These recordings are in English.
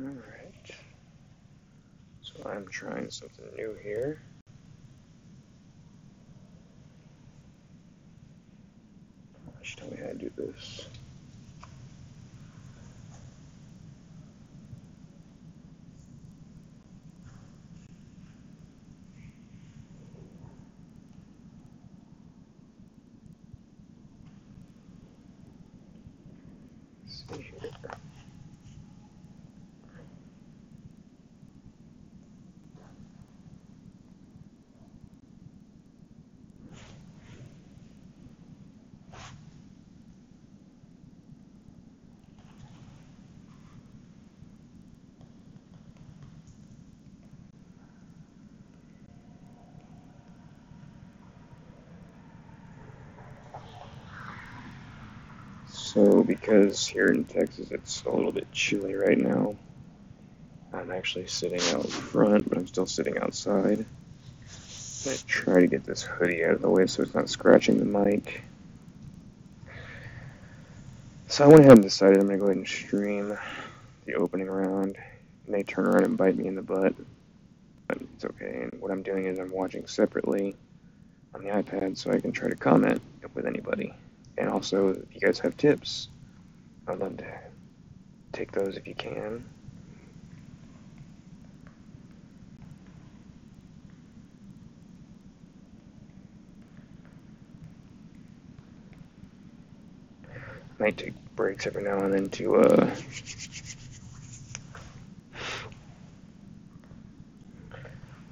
Alright, so I'm trying something new here. Just tell me how to do this. Let's see here. So, because here in Texas it's a little bit chilly right now, I'm actually sitting out front, but I'm still sitting outside. I'm going to try to get this hoodie out of the way so it's not scratching the mic. So I went ahead and decided I'm going to go ahead and stream the opening round. It may turn around and bite me in the butt, but it's okay. And what I'm doing is I'm watching separately on the iPad so I can try to comment with anybody. And also, if you guys have tips, I'd love to take those if you can. Might take breaks every now and then to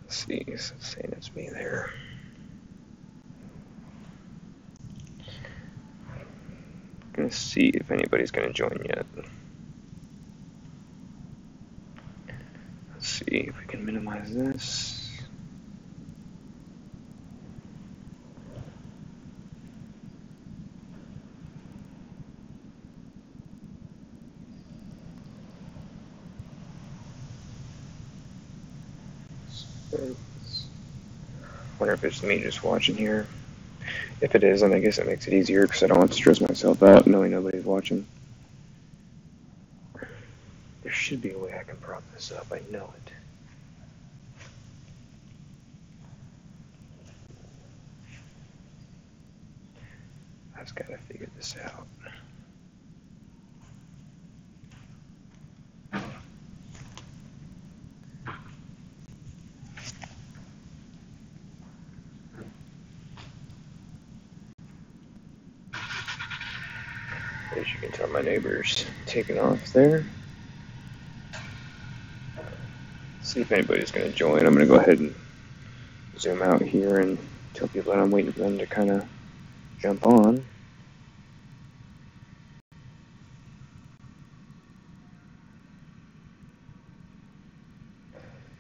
let's see, it's saying it's me there. Gonna see if anybody's gonna join yet. Let's see if we can minimize this. Wonder if it's me just watching here. If it is, then I guess it makes it easier because I don't have to stress myself out knowing nobody's watching. There should be a way I can prop this up. I know it. I just gotta figure this out. As you can tell, my neighbor's taking off there. See if anybody's going to join. I'm going to go ahead and zoom out here and tell people that I'm waiting for them to kind of jump on.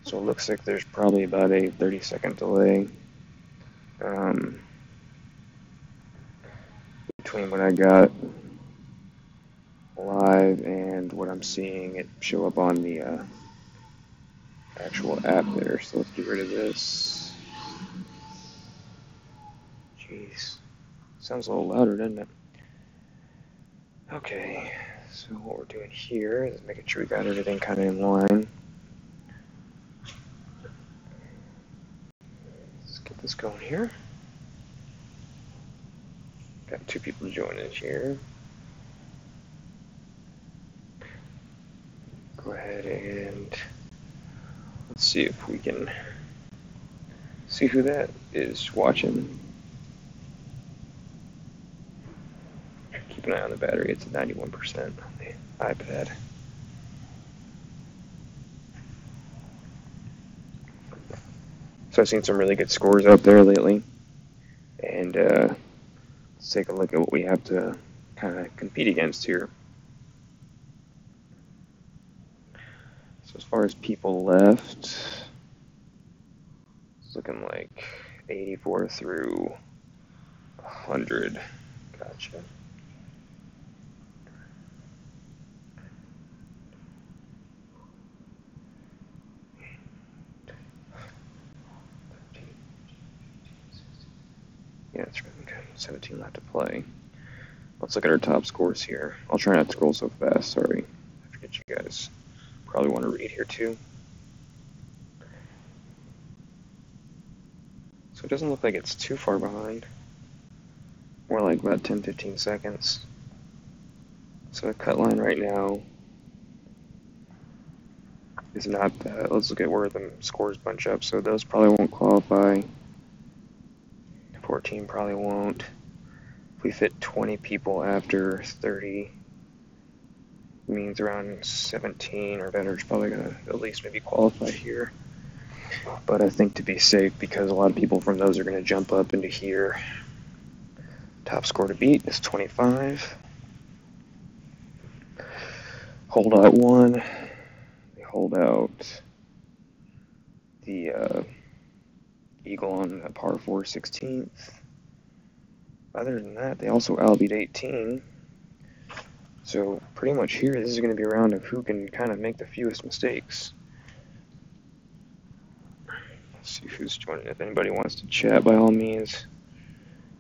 So it looks like there's probably about a 30-second delay between what I got live and what I'm seeing it show up on the actual app there. So let's get rid of this. Jeez. Sounds a little louder, doesn't it? Okay, so what we're doing here is making sure we got everything kind of in line. Let's get this going here. Got 2 people joining here. Go ahead and let's see if we can see who that is watching. Keep an eye on the battery. It's at 91% on the iPad. So I've seen some really good scores out there lately. And let's take a look at what we have to kind of compete against here. So as far as people left, it's looking like 84 through 100. Gotcha. Yeah, that's right. Okay, 17 left to play. Let's look at our top scores here. I'll try not to scroll so fast. Sorry, I forget you guys. Probably want to read here too. So it doesn't look like it's too far behind. More like about 10-15 seconds. So the cut line right now is not that. Let's look at where the scores bunch up. So those probably won't qualify. 14 probably won't. If we fit 20 people after 30, means around 17 or better is probably going to at least maybe qualify here. But I think to be safe, because a lot of people from those are going to jump up into here. Top score to beat is 25. Hold out 1. They hold out the eagle on a par 4 16th. Other than that, they also albied 18. So pretty much here, this is going to be a round of who can kind of make the fewest mistakes. Let's see who's joining. If anybody wants to chat, by all means,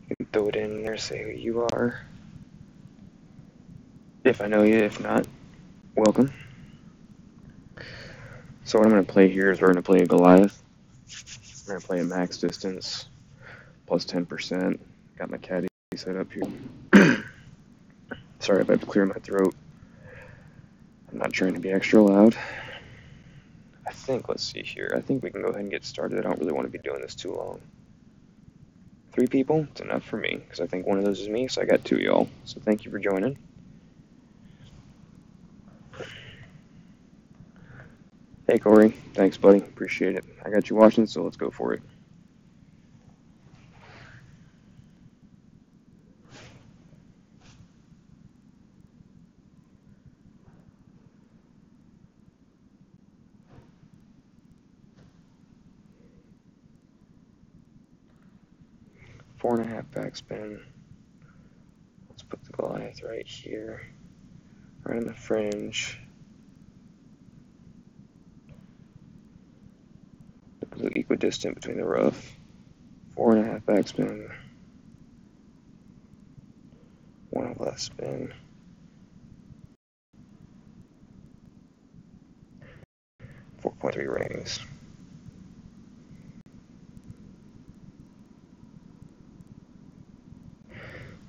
you can throw it in there, say who you are. If I know you, if not, welcome. So what I'm going to play here is we're going to play a Goliath. We're going to play a max distance, plus 10%. Got my caddy set up here. Sorry if I have to clear my throat. I'm not trying to be extra loud. I think, let's see here. I think we can go ahead and get started. I don't really want to be doing this too long. 3 people, it's enough for me, because I think one of those is me, so I got 2 y'all. So thank you for joining. Hey Corey, thanks buddy, appreciate it. I got you watching, so let's go for it. Four and a half backspin. Let's put the Goliath right here, right on the fringe. Equidistant between the rough. 4.5 backspin. 1 left spin. 4.3 ratings.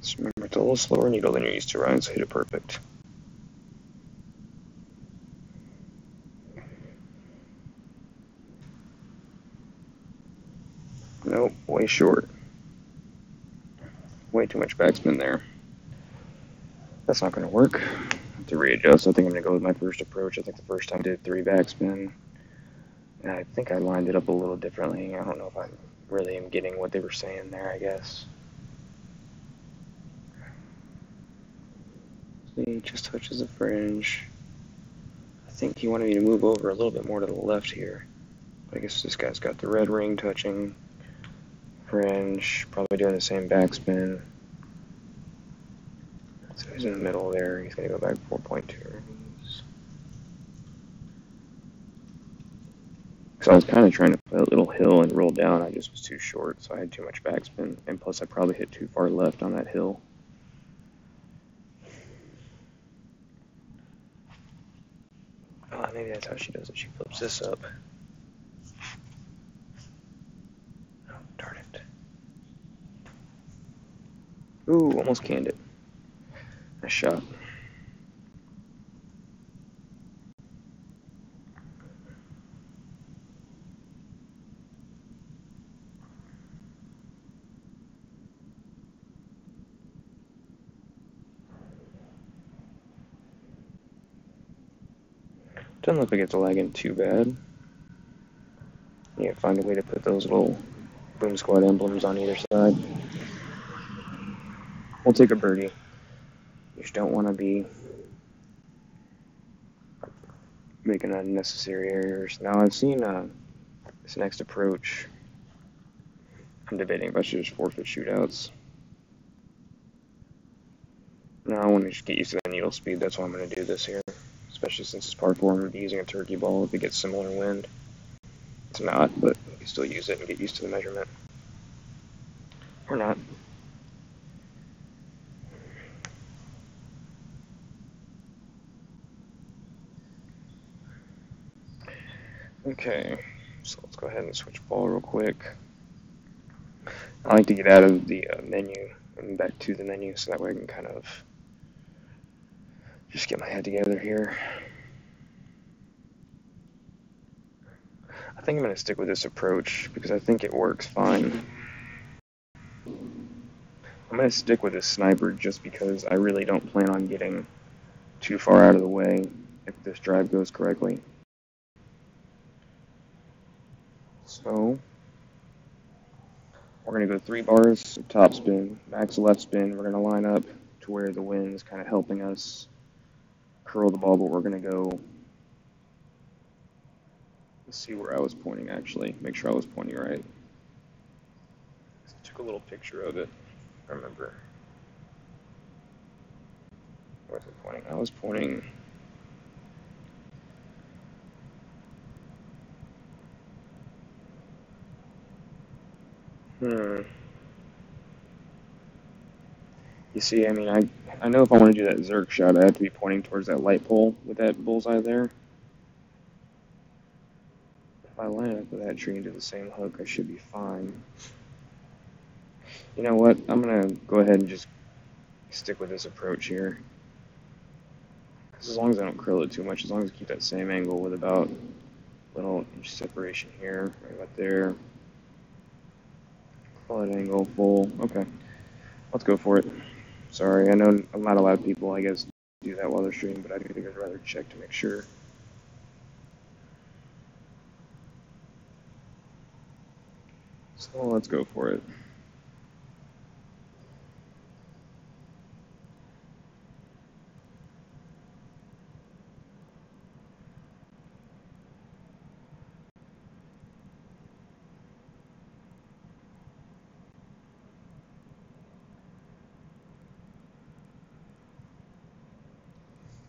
Just remember, it's a little slower needle than you're used to, Ryan, so hit it perfect. Nope, way short. Way too much backspin there. That's not going to work. I have to readjust. I think I'm going to go with my first approach. I think the first time I did 3 backspin. And I think I lined it up a little differently. I don't know if I really am getting what they were saying there, I guess. He just touches the fringe. I think he wanted me to move over a little bit more to the left here. I guess this guy's got the red ring touching fringe, probably doing the same backspin. So he's in the middle there. He's going to go back 4.2. So I was kind of trying to play a little hill and roll down. I just was too short, so I had too much backspin. And plus, I probably hit too far left on that hill. Maybe that's how she does it. She flips this up. Oh, darn it. Ooh, almost canned it. Nice shot. Doesn't look like it's lagging too bad. You gotta find a way to put those little Boom Squad emblems on either side. We'll take a birdie. You just don't want to be making unnecessary errors. Now I've seen this next approach. I'm debating if I should just forfeit shootouts. No, I want to just get used to the needle speed. That's why I'm going to do this here. Especially since it's par 4, I'm going to be using a turkey ball if it gets similar wind. It's not, but you can still use it and get used to the measurement. Or not. Okay, so let's go ahead and switch ball real quick. I like to get out of the menu and back to the menu so that way I can kind of just get my head together here. I think I'm going to stick with this approach because I think it works fine. I'm going to stick with this sniper just because I really don't plan on getting too far out of the way if this drive goes correctly. So, we're going to go 3 bars, top spin, max left spin. We're going to line up to where the wind is kind of helping us curl the ball, but we're going to go. Let's see where I was pointing actually. Make sure I was pointing right. Took a little picture of it. Remember. Where was I pointing? I was pointing. You see, I mean, I know if I want to do that Zerk shot, I have to be pointing towards that light pole with that bullseye there. If I line up with that tree and do the same hook, I should be fine. You know what? I'm going to go ahead and just stick with this approach here. Because as long as I don't curl it too much, as long as I keep that same angle with about a little inch separation here, right about there. Pull that angle full. Okay, let's go for it. Sorry, I know not a lot of people, I guess, do that while they're streaming, but I think I'd rather check to make sure. So let's go for it.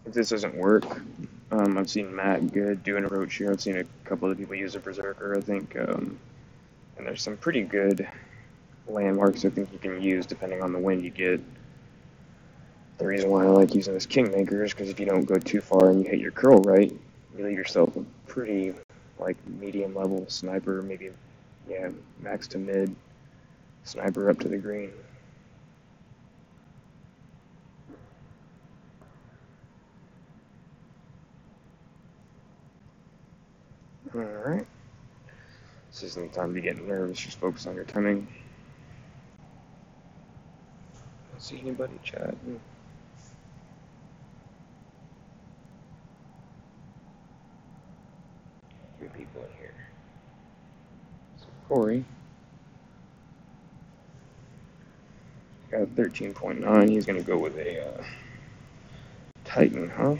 If this doesn't work, I've seen Matt Good do an approach here. I've seen a couple of people use a Berserker, I think, and there's some pretty good landmarks I think you can use depending on the wind you get. The reason why I like using this Kingmaker is because if you don't go too far and you hit your curl right, you leave yourself a pretty, like, medium level sniper, maybe, yeah, max to mid sniper up to the green. Alright. This isn't the time to get nervous, just focus on your timing. Don't see anybody chat. Few people in here. So Corey got 13.9. He's gonna go with a Titan, huh?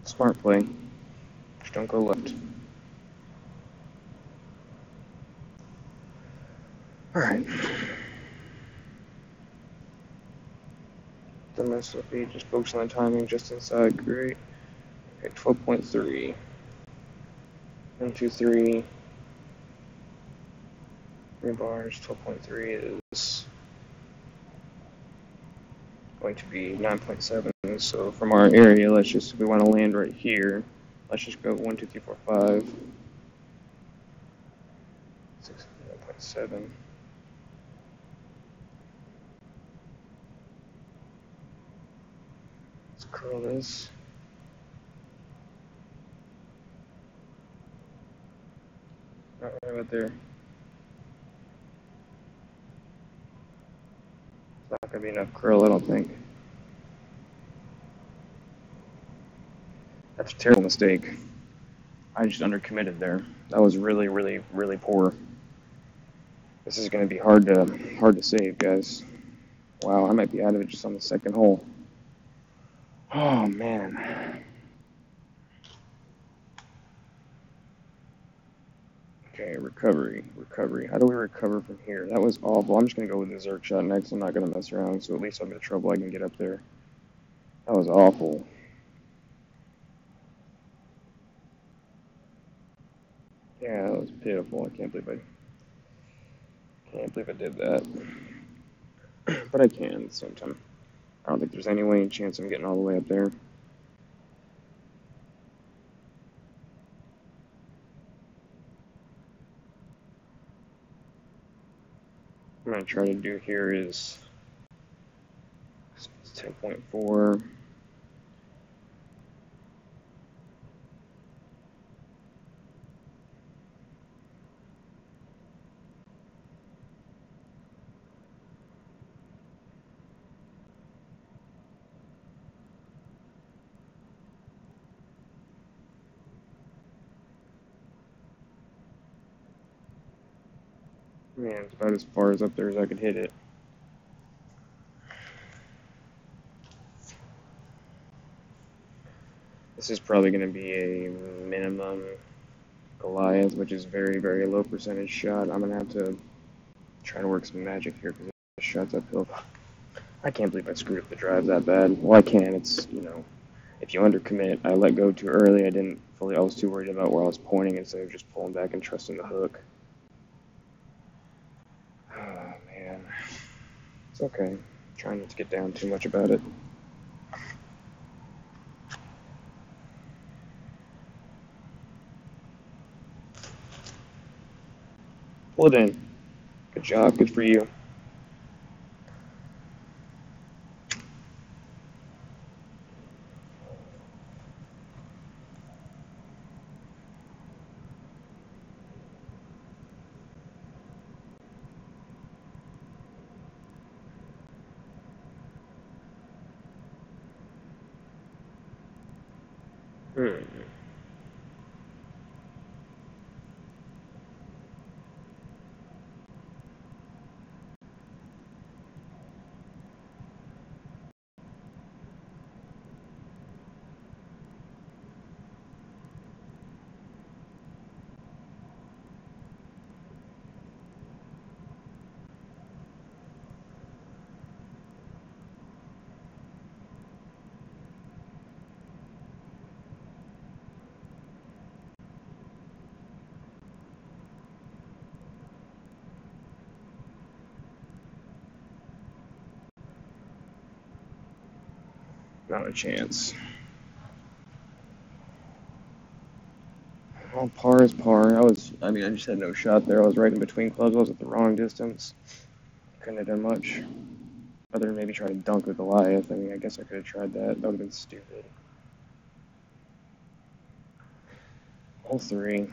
Smart play. Just don't go left. Alright. The mess will be just focus on the timing just inside. Great. Okay, 12.3. 1, 2, 3. 3 bars. 12.3 is going to be 9.7. So from our area, let's just, if we want to land right here, let's just go 1, 2, 3, 4, 5. 6, 9.7. Let's curl this. Not right about there. It's not going to be enough curl, I don't think. That's a terrible mistake. I just undercommitted there. That was really, really, really poor. This is going to be hard to save, guys. Wow, I might be out of it just on the second hole. Oh, man. Okay, recovery. How do we recover from here? That was awful. I'm just going to go with the Zerk shot next. I'm not going to mess around, so at least I'll get trouble. I can get up there. That was awful. Yeah, that was pitiful. Can't believe I did that. But I can sometime. I don't think there's any way, chance I'm getting all the way up there. What I'm gonna try to do here is 10.4. Man, it's about as far as up there as I could hit it. This is probably going to be a minimum Goliath, which is very, very low percentage shot. I'm going to have to try to work some magic here because the shot's uphill. I can't believe I screwed up the drive that bad. Well, I can. It's, if you undercommit, I let go too early. I was too worried about where I was pointing instead of just pulling back and trusting the hook. Oh, man. It's okay. I'm trying not to get down too much about it. Pull it in. Good job. Good for you. Hmm. Not a chance. Well, par is par. I just had no shot there. I was right in between clubs. I was at the wrong distance. Couldn't have done much. Other than maybe try to dunk the Goliath. I guess I could have tried that. That would have been stupid. Hole 3.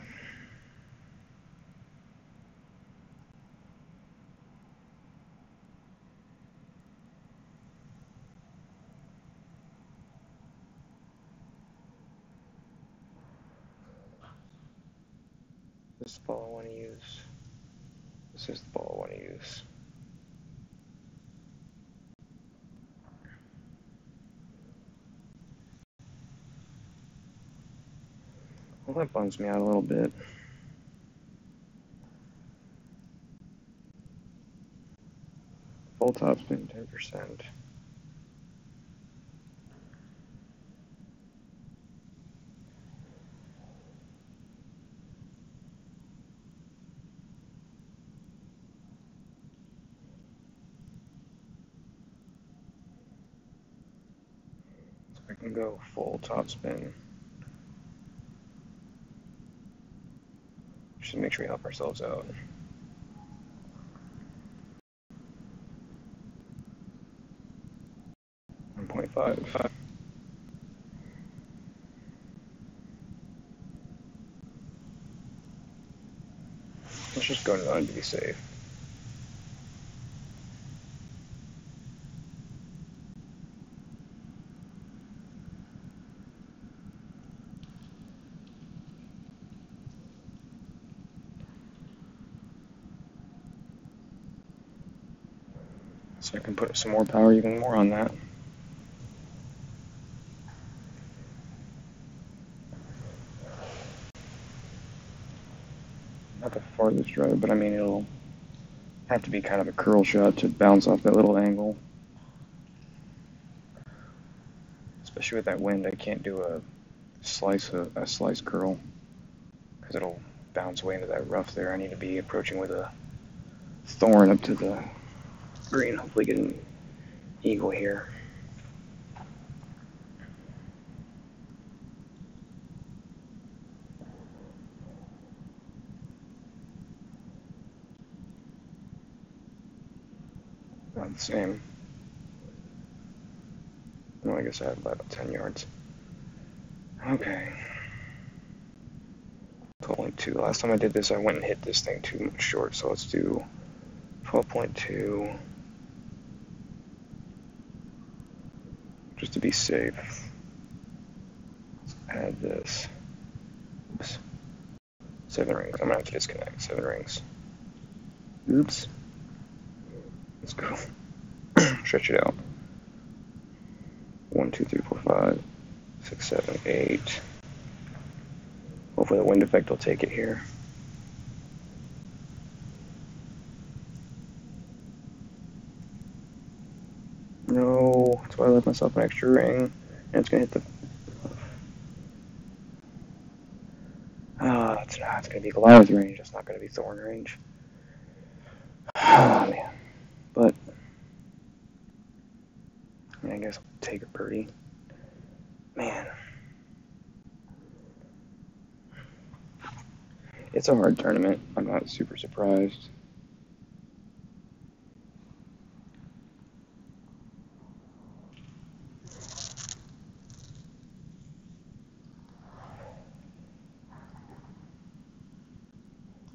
This is the ball I want to use. This is the ball I want to use. Well, that bums me out a little bit. Full top spin, 10%. So I can go full top spin. Just to make sure we help ourselves out. 1.5. Let's just go to 9 to be safe. So I can put some more power even more on that. Not the farthest drive, but it'll have to be kind of a curl shot to bounce off that little angle. Especially with that wind, I can't do a slice curl because it'll bounce way into that rough there. I need to be approaching with a thorn up to the green. Hopefully get an eagle here. About the same. Well, I guess I have about 10 yards. Okay. 12.2. Last time I did this, I went and hit this thing too much short, so let's do 12.2. Just to be safe. Let's add this. Oops. 7 rings. I'm gonna have to disconnect. 7 rings. Oops. Let's go. Stretch it out. 1, 2, 3, 4, 5, 6, 7, 8. Hopefully the wind effect will take it here. No, that's why I left myself an extra ring. And it's gonna hit the. It's not. It's gonna be Goliath range. It's not gonna be Thorn range. Oh man. But I guess I'll take a birdie. Man. It's a hard tournament. I'm not super surprised.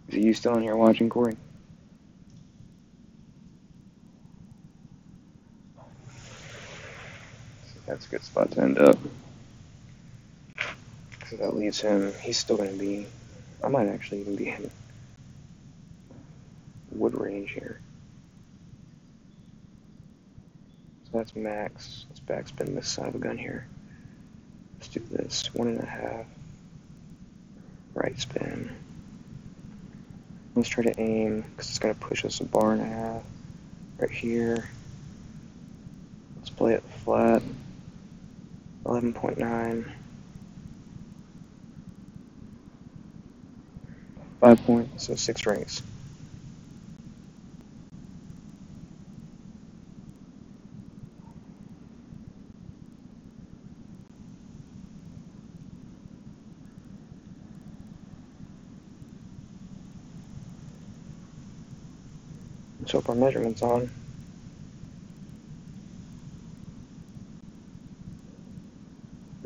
Is you still in here watching, Corey? That's a good spot to end up. So that leaves him. He's still going to be. I might actually even be in wood range here. So that's max. Let's backspin this side of the gun here. Let's do this. 1.5. Right spin. Let's try to aim because it's going to push us a bar and a half. Right here. Let's play it flat. 11.9. 5 points, so 6 rings. Let's hope our measurement's on.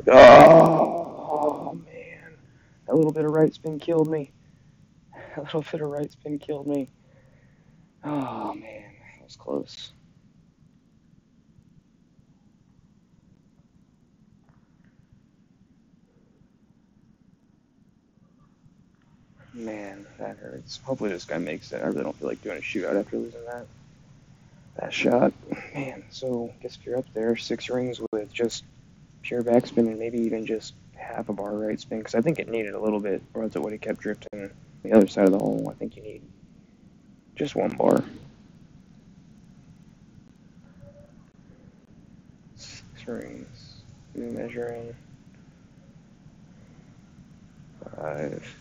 Oh man. That little bit of right spin killed me. That little bit of right spin killed me. Oh man, that was close. Man, that hurts. Hopefully this guy makes it. I really don't feel like doing a shootout after losing that shot. Man, so I guess if you're up there, 6 rings with just pure backspin and maybe even just half a bar right spin, because I think it needed a little bit, or else it would have kept drifting the other side of the hole. I think you need just 1 bar. 6 rings. Measuring. 5,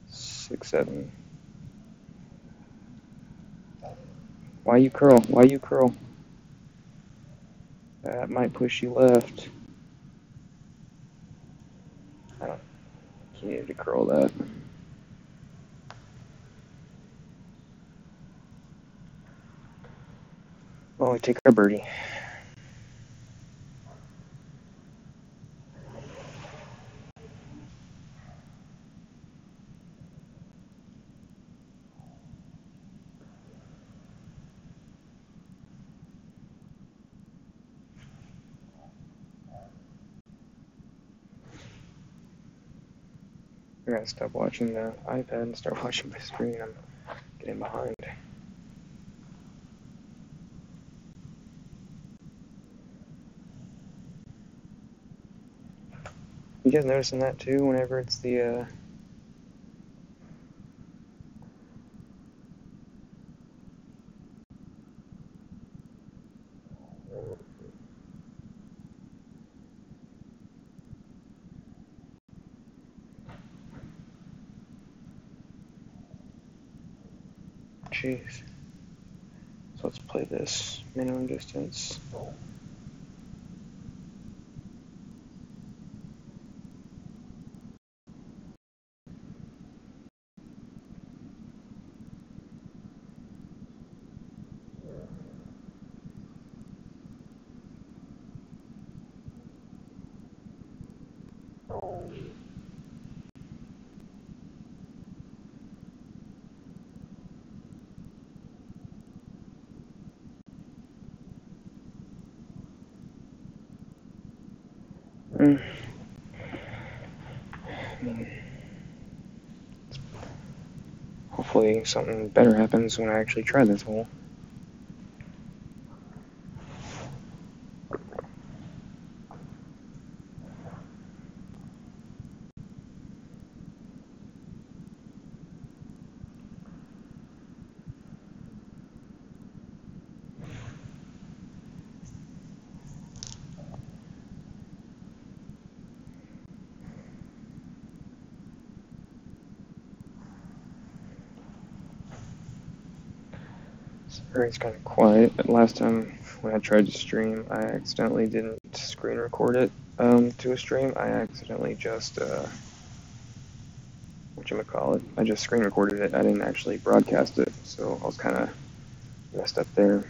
6, 7. Why you curl? Why you curl? That might push you left. I don't think you needed to curl that. Well, we take our birdie. I'm gonna stop watching the iPad and start watching my screen. I'm getting behind. You guys noticing that too? Whenever it's the jeez. So let's play this minimum distance. Mm. Hopefully something better happens when I actually try this hole. It's kind of quiet. But last time when I tried to stream, I accidentally didn't screen record it to a stream. I accidentally just whatchamacallit, I just screen recorded it. I didn't actually broadcast it, so I was kind of messed up there.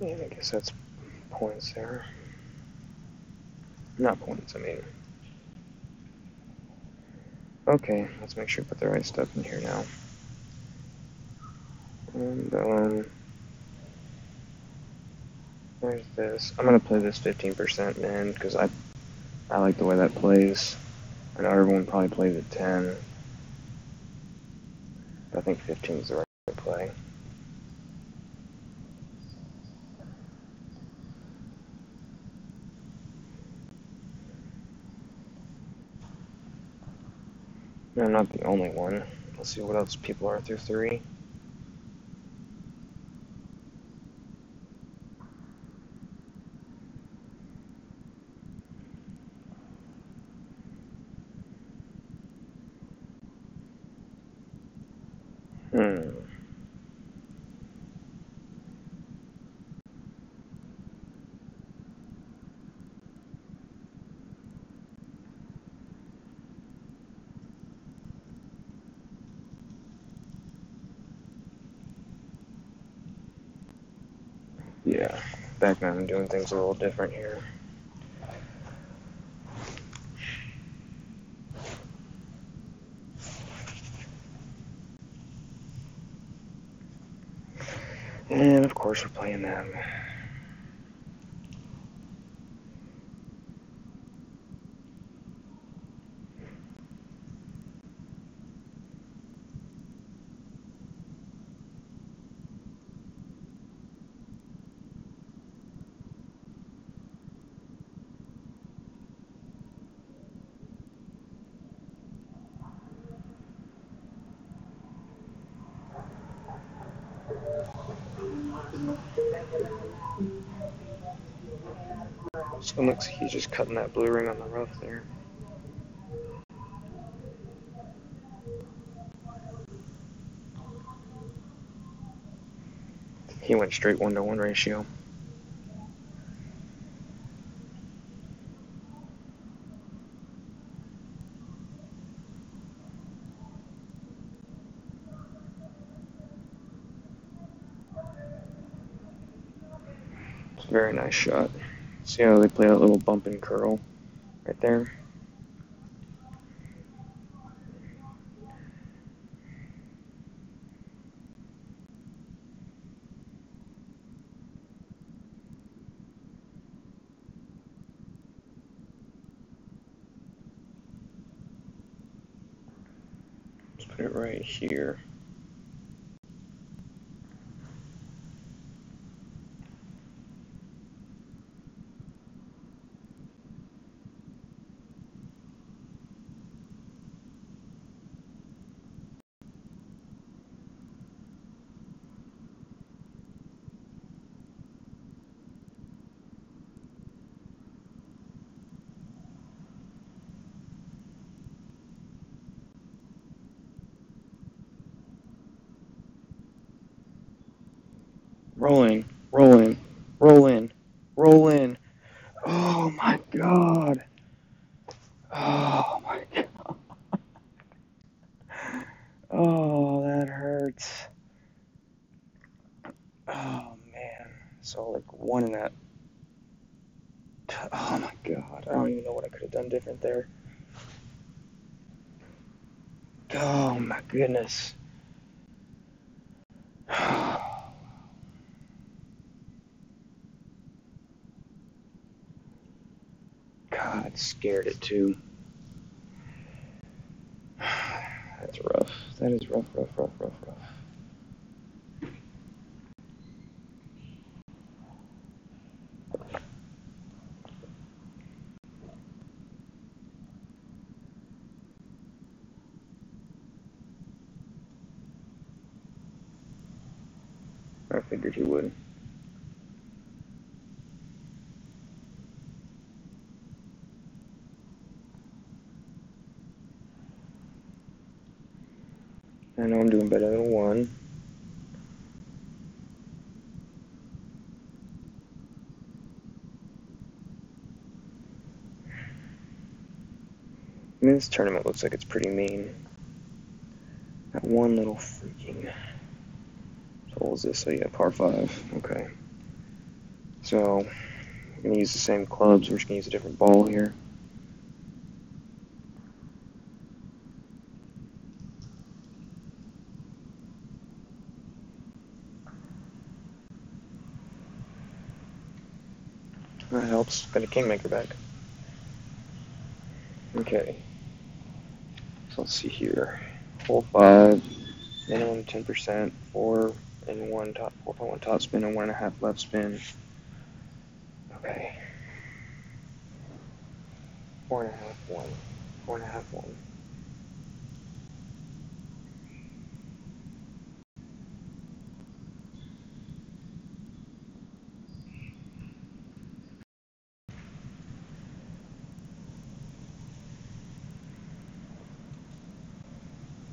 Yeah, I guess that's points there. Not points, I mean. Okay, let's make sure we put the right stuff in here now. And, there's this. I'm gonna play this 15% man, because I like the way that plays. I know everyone probably plays at 10. But I think 15 is the right way to play. No, I'm not the only one. Let's see what else people are through 3. Yeah, back now I'm doing things a little different here. And of course we're playing them. So it looks like he's just cutting that blue ring on the rough there. He went straight 1-to-1 ratio. It's a very nice shot. See how they play that little bump and curl right there? Let's put it right here. Roll in, roll in, roll in, roll in. Oh my god. Oh my god. Oh, that hurts. Oh man. So like one in that. Oh my god. I don't even know what I could have done different there. Oh my goodness. God, scared it too. That's rough. That is rough, rough, rough, rough, rough. I figured he would. I know I'm doing better than one. I mean, this tournament looks like it's pretty mean. That one little freaking. So what was this? So yeah, par 5. Okay. So I'm gonna use the same clubs. We're just gonna use a different ball here. That helps. Got a kingmaker back. Okay. So let's see here. Hole 5. Minimum 10%. 4 and 1 top. 4.1 top spin and 1.5 left spin. Okay. 4.5 1. 4.5 1.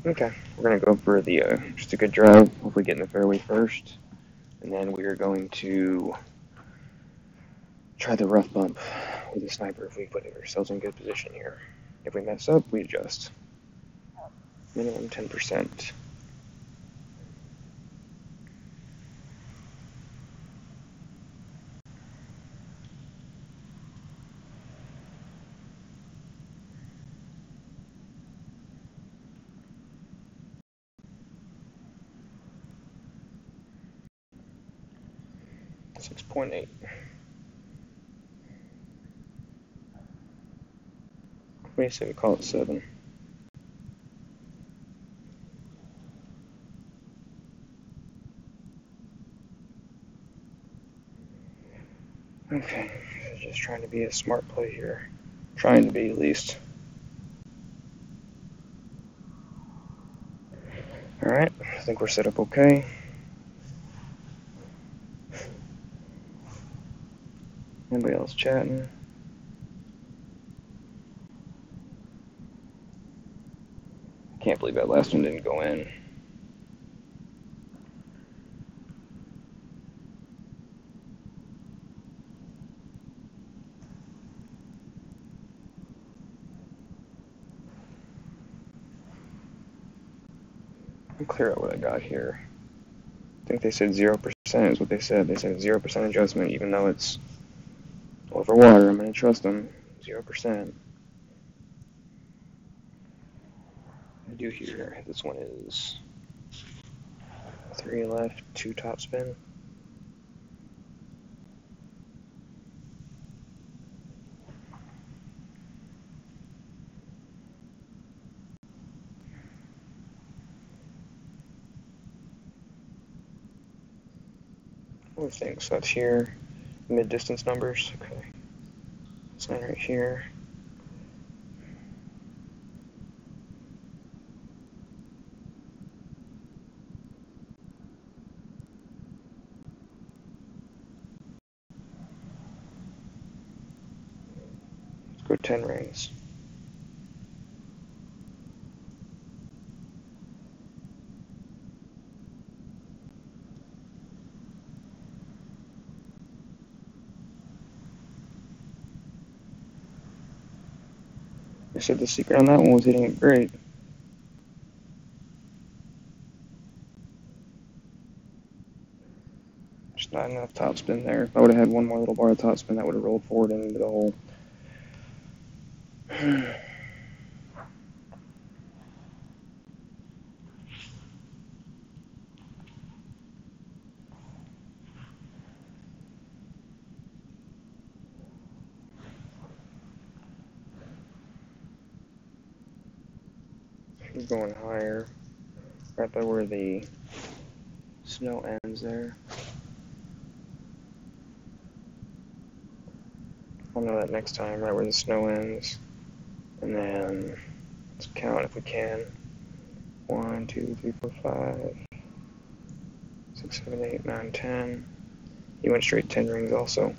Okay, we're gonna go for the just a good drive. Hopefully, get in the fairway first, and then we are going to try the rough bump with a sniper if we put ourselves in good position here. If we mess up, we adjust. Minimum 10%. .8. What do you say we call it 7? Okay, just trying to be a smart play here. Trying to be, at least. Alright, I think we're set up okay. Anybody else chatting? Can't believe that last one didn't go in. Let me clear out what I got here. I think they said 0% is what they said. They said 0% adjustment, even though it's over water. I'm going to trust them. 0%. I do here. This one is 3 left, 2 top spin. What do we think? So that's here. Mid-distance numbers. Okay. Sign right here. Let's go 10 rings. I said the secret on that one was hitting it great. Just not enough topspin there. If I would have had one more little bar of topspin, that would have rolled forward into the hole. Keep going higher. Right by where the snow ends there. I'll know that next time, right where the snow ends. And then let's count if we can. 1, 2, 3, 4, 5, 6, 7, 8, 9, 10. He went straight 10 rings also.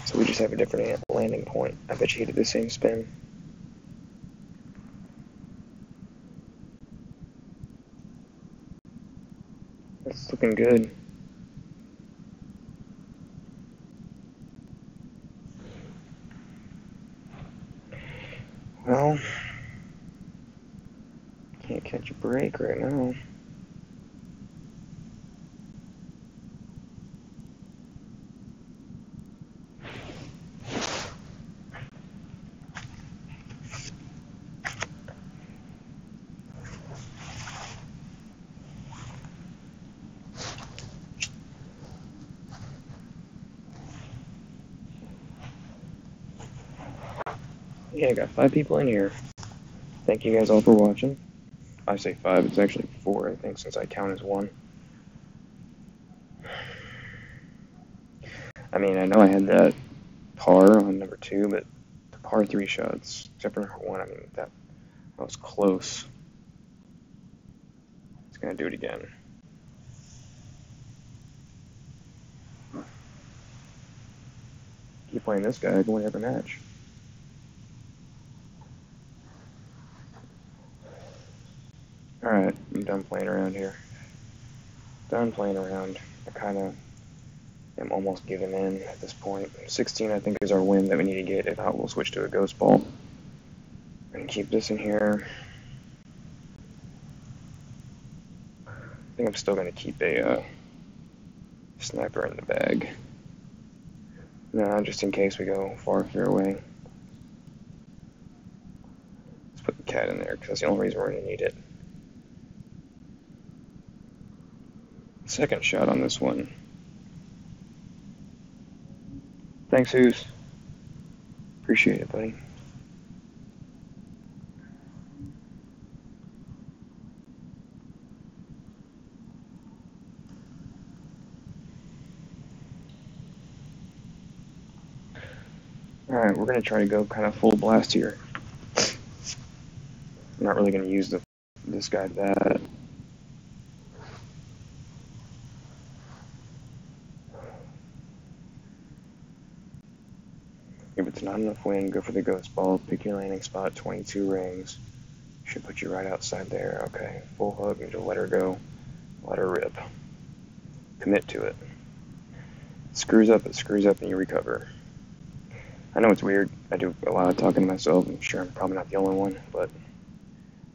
So we just have a different landing point. I bet you he did the same spin. It's looking good. Well, can't catch a break right now. Yeah, I got 5 people in here. Thank you guys all for watching. I say 5, it's actually 4, I think, since I count as 1. I mean, I know I had that par on number 2, but the par 3 shots, except for number 1, I mean, that was close. It's going to do it again. Keep playing this guy, I can win every match. Alright, I'm done playing around here. Done playing around. I kind of am almost giving in at this point. 16, I think, is our win that we need to get. If not, we'll switch to a ghost ball. And keep this in here. I think I'm still going to keep a sniper in the bag. No, just in case we go far fairway. Let's put the cat in there, because that's the only reason we're going to need it. Second shot on this one. Thanks, Hoos. Appreciate it, buddy. Alright, we're going to try to go kind of full blast here. I'm not really going to use this guy that. If it's not enough wind, go for the ghost ball. Pick your landing spot, 22 rings. Should put you right outside there. Okay, full hook, and just let her go. Let her rip. Commit to it. It screws up, and you recover. I know it's weird. I do a lot of talking to myself. I'm sure I'm probably not the only one, but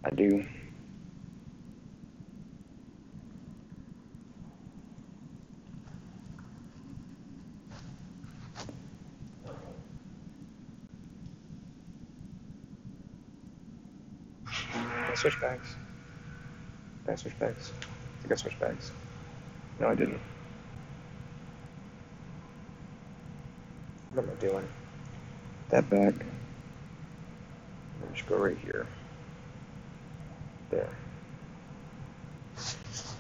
I do. I switch bags. Did I switch bags? I think I switched bags. No, I didn't. What am I doing? That back. Just go right here. There.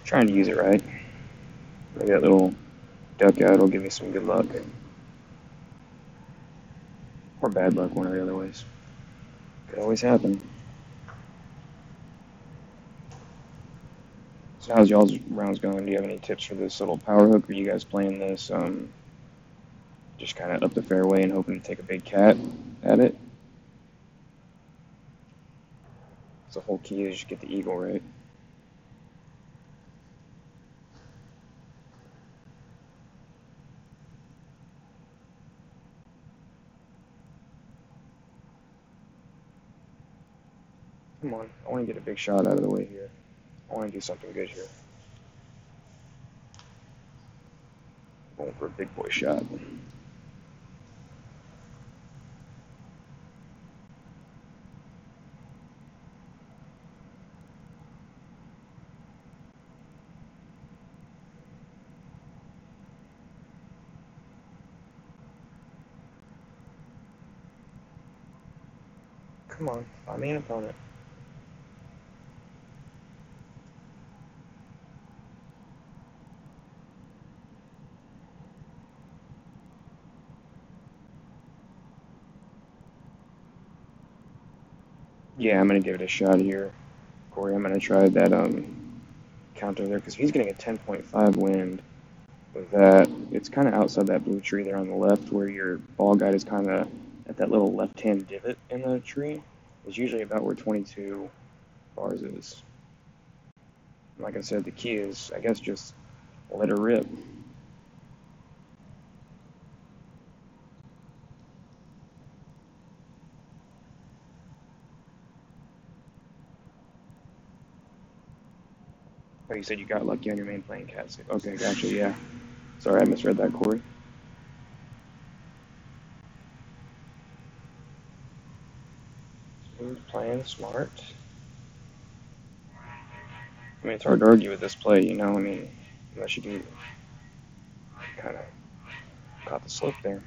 Trying to use it right. Maybe that little duck out will give me some good luck. Or bad luck, one of the other ways. Could always happen. So how's y'all's rounds going? Do you have any tips for this little power hook? Are you guys playing this just kind of up the fairway and hoping to take a big cat at it? So the whole key is just get the eagle right. Come on. I want to get a big shot out of the way here. I want to do something good here. Going for a big boy shot. Come on. Find me an opponent. Yeah, I'm going to give it a shot here. Corey, I'm going to try that counter there because he's getting a 10.5 wind with that. It's kind of outside that blue tree there on the left where your ball guide is kind of at that little left-hand divot in the tree. It's usually about where 22 bars is. Like I said, the key is, I guess, just let her rip. Oh, you said you got lucky on your main playing cat. Okay, gotcha, yeah. Sorry, I misread that, Corey. Smooth playing, smart. I mean, it's hard to argue with this play, you know? I mean, unless you can kind of caught the slip there.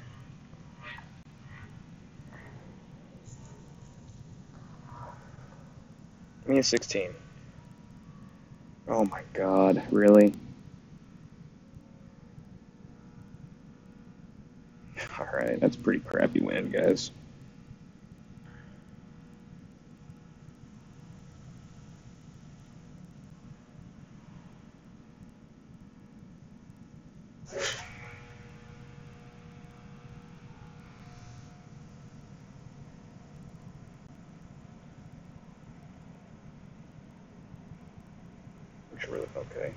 Give me a 16. Oh my god, really? Alright, that's a pretty crappy win, guys. Really, okay.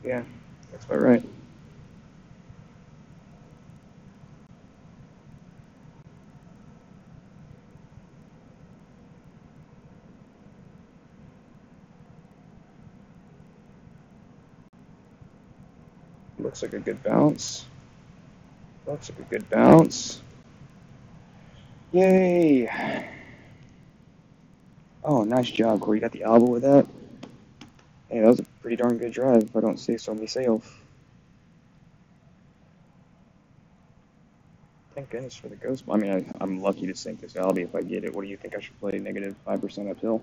Yeah, that's about right. Looks like a good bounce. Looks like a good bounce. Yay! Oh, nice job, Corey. You got the elbow with that. Hey, that was a pretty darn good drive, if I don't say so myself. Thank goodness for the ghost. I mean, I'm lucky to sink this Albie if I get it. What do you think I should play? Negative 5% uphill?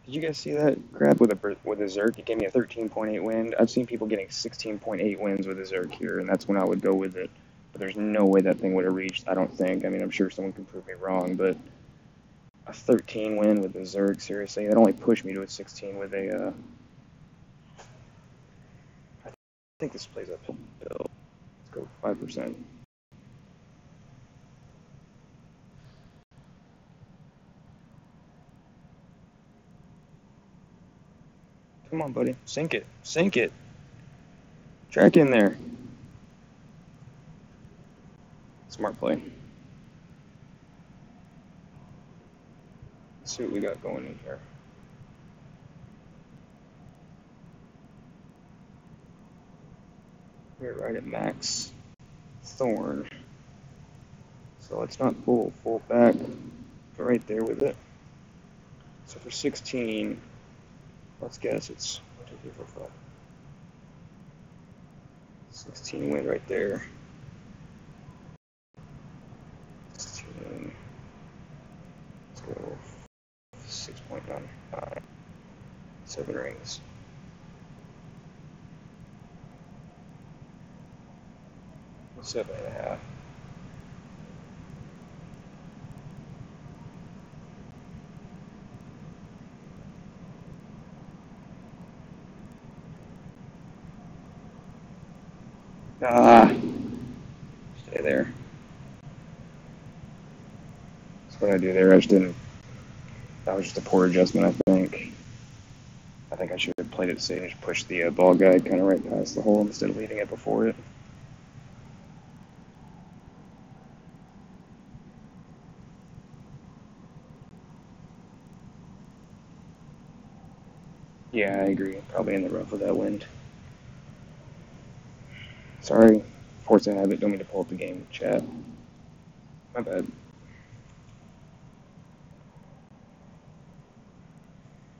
Did you guys see that crap with a Zerk? It gave me a 13.8 wind. I've seen people getting 16.8 wins with a Zerk here, and that's when I would go with it. But there's no way that thing would have reached, I don't think. I mean, I'm sure someone can prove me wrong, but a 13 win with the Zerg, seriously? That only pushed me to a 16 with a, I think this plays uphill. Let's go 5%. Come on, buddy. Sink it. Sink it. Track in there. Smart play. Let's see what we got going in here. We're right at max thorn. So let's not pull full back. Right there with it. So for 16, let's guess it's 1, 2, 3, 4, 5. 16 win right there. 16. Let's go 6.95. 7 rings. Seven and a half. Ah, stay there. That's what I do there. I just didn't. That was just a poor adjustment, I think. I think I should have played it safe and just pushed the ball guide kind of right past the hole instead of leaving it before it. Yeah, I agree. Probably in the rough with that wind. Sorry, force of habit. Don't mean to pull up the game chat. My bad.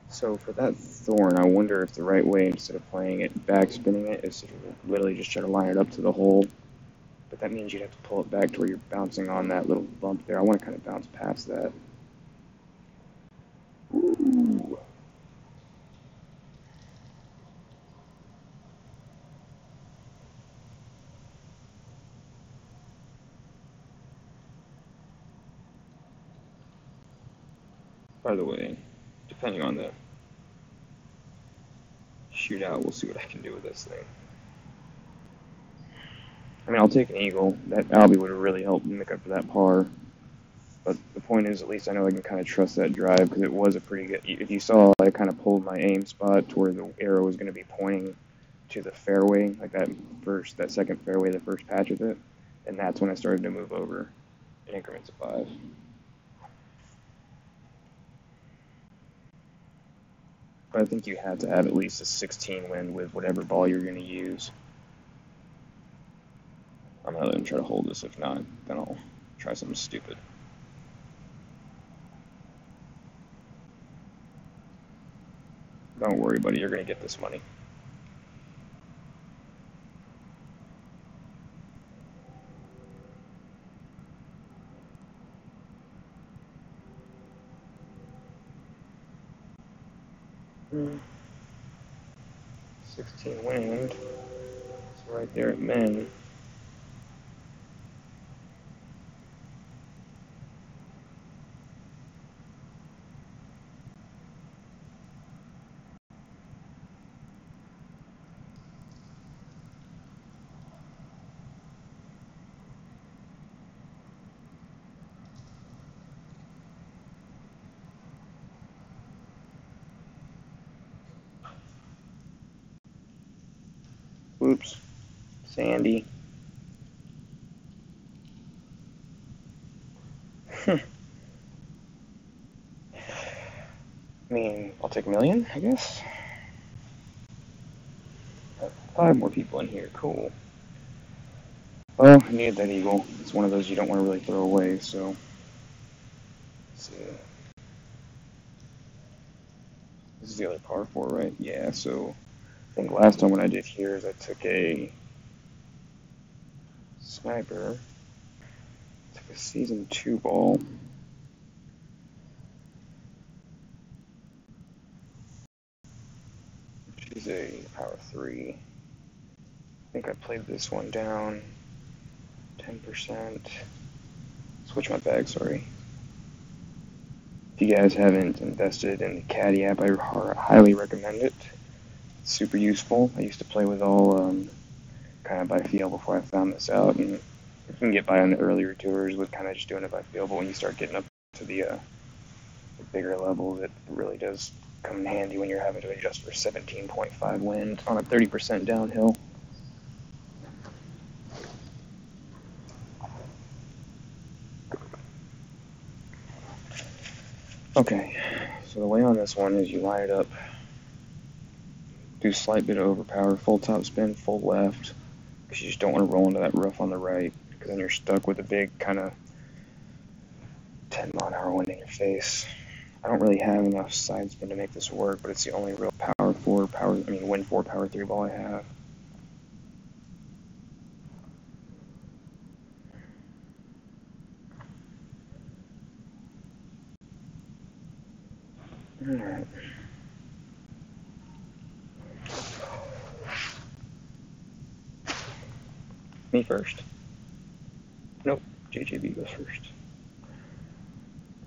So for that thorn, I wonder if the right way, instead of playing it back spinning it, is to literally just try to line it up to the hole. But that means you'd have to pull it back to where you're bouncing on that little bump there. I want to kind of bounce past that. Ooh. By the way, depending on the shootout, we'll see what I can do with this thing. I mean, I'll take an eagle. That Albie would have really helped make up for that par. But the point is, at least I know I can kind of trust that drive because it was a pretty good. If you saw, I kind of pulled my aim spot to where the arrow was going to be pointing to the fairway, like that second fairway, the first patch of it, and that's when I started to move over in increments of 5. But I think you had to have at least a 16 wind with whatever ball you're going to use. I'm going to let him try to hold this. If not, then I'll try something stupid. Don't worry, buddy. You're going to get this money. Hmm. 16 wind. It's right there at min. Oops. Sandy. I mean, I'll take a million, I guess. 5 more people in here. Cool. Well, I needed that eagle. It's one of those you don't want to really throw away, so. Let's see. This is the other par 4, right? Yeah, so I think last time what I did here is I took a sniper, took a season 2 ball, which is a power 3. I think I played this one down 10%. Switch my bag, sorry. If you guys haven't invested in the Caddy app, I highly recommend it. It's super useful. I used to play with all kind of by feel before I found this out, and you can get by on the earlier tours with kind of just doing it by feel, but when you start getting up to the bigger levels, it really does come in handy when you're having to adjust for 17.5 wind on a 30% downhill. Okay, so the way on this one is you line it up, do a slight bit of overpower, full top spin, full left, because you just don't want to roll into that rough on the right, because then you're stuck with a big kind of 10-mile-an-hour wind in your face. I don't really have enough side spin to make this work, but it's the only real wind 4 power 3 ball I have. Alright. Me first. Nope, JJB goes first.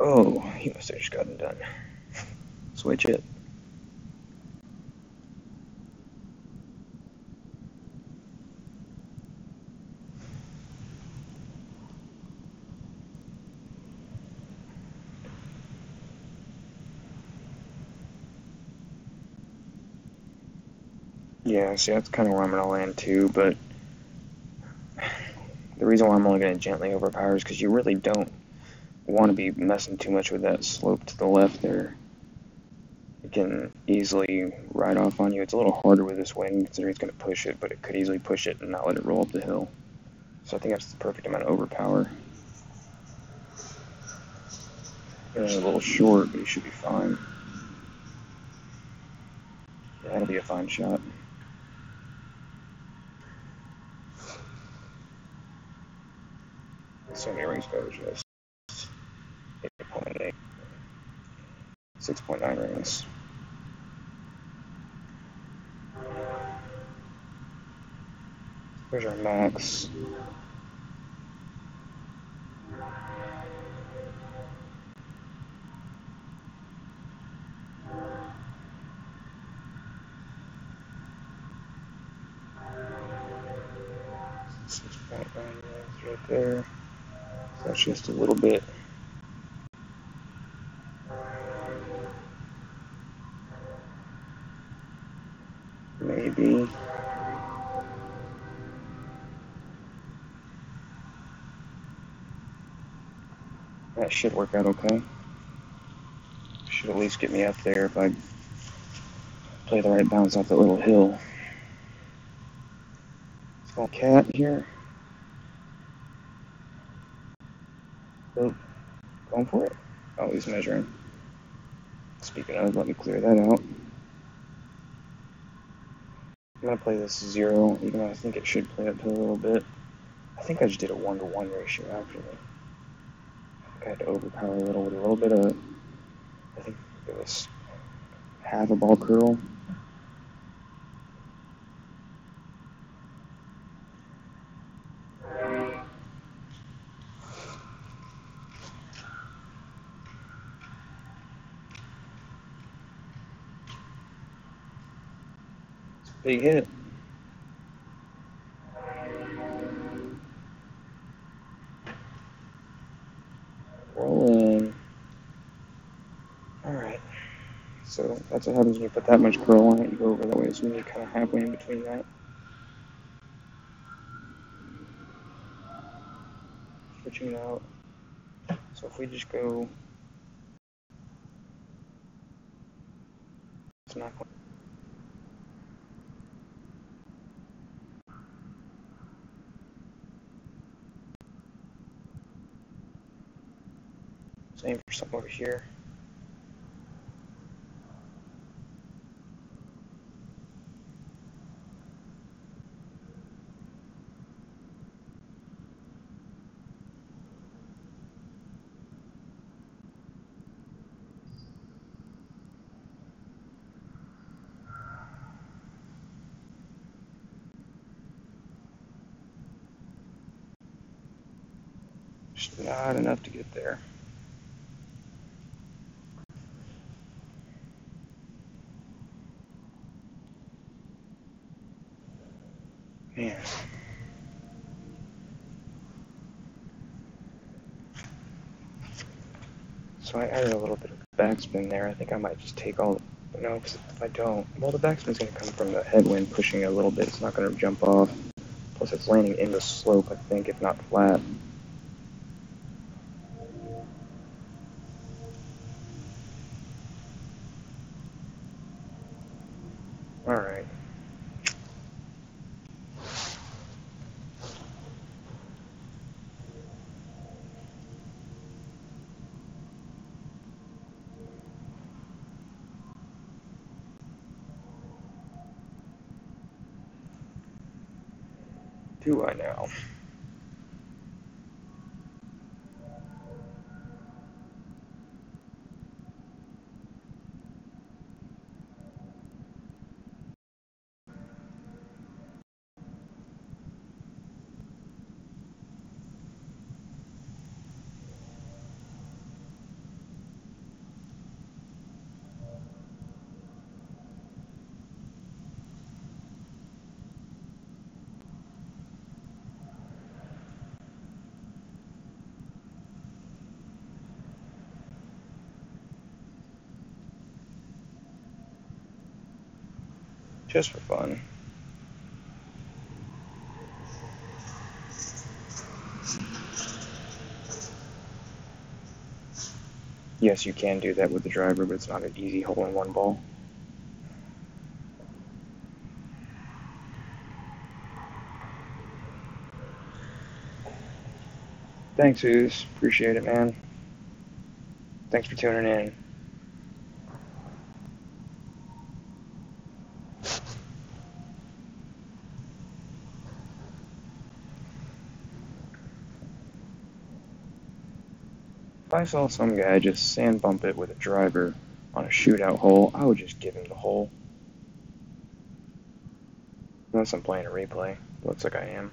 Oh, he must have just gotten done. Switch it. Yeah, see, that's kind of where I'm going to land too, but the reason why I'm only going to gently overpower is because you really don't want to be messing too much with that slope to the left there. can easily ride off on you. It's a little harder with this wind considering it's going to push it, but it could easily push it and not let it roll up the hill. So I think that's the perfect amount of overpower. It's a little short, but he should be fine. Yeah, that'll be a fine shot. So many rings go just 8.8, 6.9 rings. There's our max. Right there. So that's just a little bit. Maybe. That should work out okay. Should at least get me up there if I play the right bounce off that little hill. Small cat here. Oh, going for it. Oh, he's measuring. Speaking of, let me clear that out. I'm going to play this 0, even though I think it should play up to a little bit. I think I just did a 1-to-1 ratio, actually. I think I had to overpower a little with a little bit of, I think it was half a ball curl. It's a big hit. Rolling. Alright. So that's what happens when you put that much curl on it. You go over that way, so you're kind of halfway in between that. Switching it out. So if we just go, it's not going. Same for something over here. Just not enough to get there. Man. So I added a little bit of backspin there. I think I might just take all. No, because if I don't, well, the backspin's going to come from the headwind pushing it a little bit. It's not going to jump off. Plus, it's landing in the slope, I think, if not flat. Alright. Do I now? Just for fun. Yes, you can do that with the driver, but it's not an easy hole-in-one ball. Thanks, Ooze. Appreciate it, man. Thanks for tuning in. If I saw some guy just sand bump it with a driver on a shootout hole, I would just give him the hole. Unless I'm playing a replay. Looks like I am.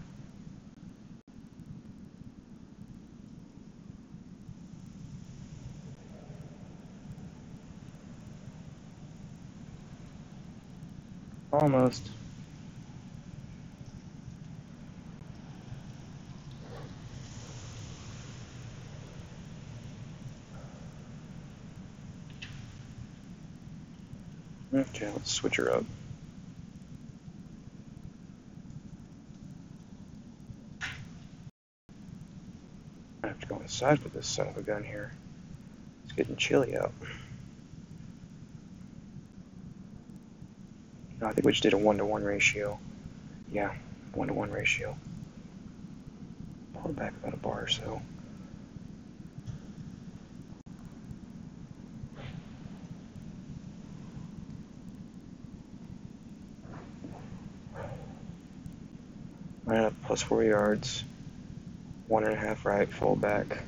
Almost. Okay, let's switch her up. I have to go inside with this son of a gun here. It's getting chilly out. No, I think we just did a 1-to-1 ratio. Yeah, 1-to-1 ratio. Pull it back about a bar or so. Line up plus 4 yards. 1.5 right, full back.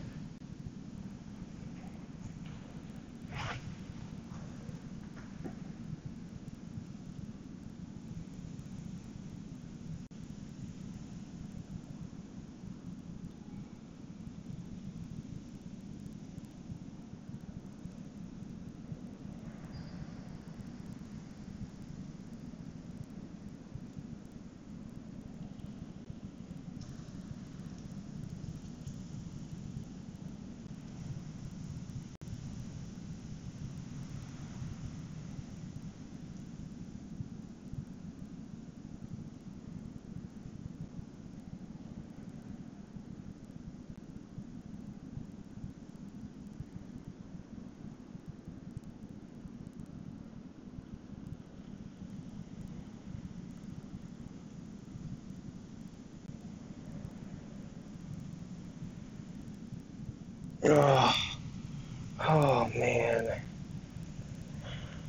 Oh man.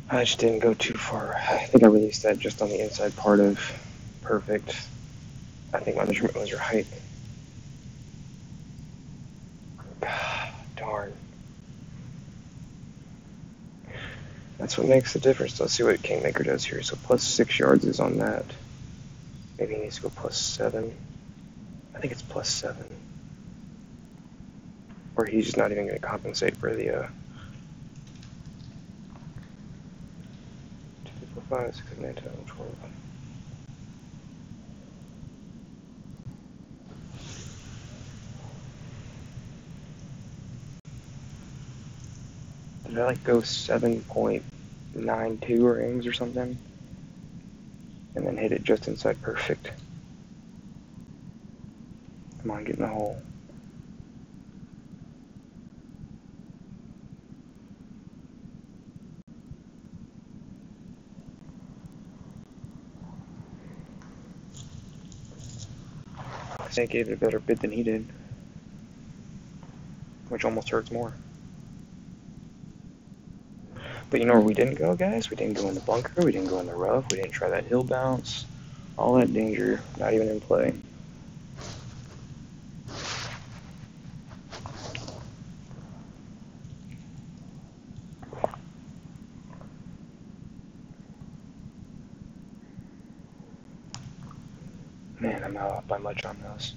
I just didn't go too far. I think I released that just on the inside part of perfect. I think my measurement was right. God, darn. That's what makes the difference. Let's see what Kingmaker does here. So plus 6 yards is on that. Maybe he needs to go plus 7. I think it's plus 7. Or he's just not even going to compensate for the 2, 4, 5, 6, 7, 8, 10, 12. Did I like go 7.92 rings or something? And then hit it just inside perfect. Come on, get in the hole. I think I gave it a better bid than he did, which almost hurts more. But you know where we didn't go, guys? We didn't go in the bunker, we didn't go in the rough, we didn't try that hill bounce. All that danger, not even in play. Man, I'm not off by much on those.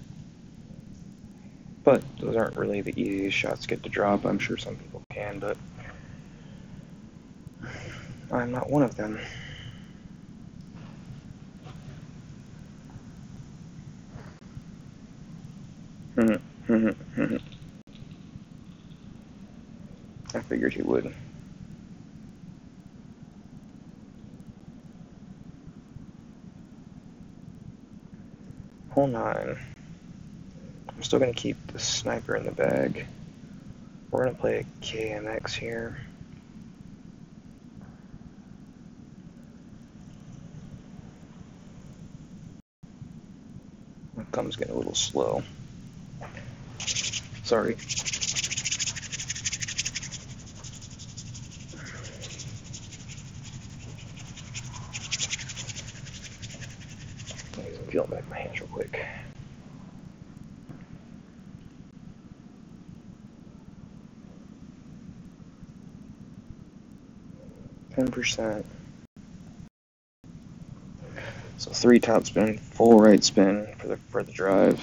But those aren't really the easiest shots to get to drop. I'm sure some people can, but I'm not one of them. I figured he would. Hole 9. I'm still going to keep the sniper in the bag. We're going to play a KMX here. My thumb's getting a little slow. Sorry. I'm feeling back my hands real quick. 10%. So 3 top spin, full right spin for the drive.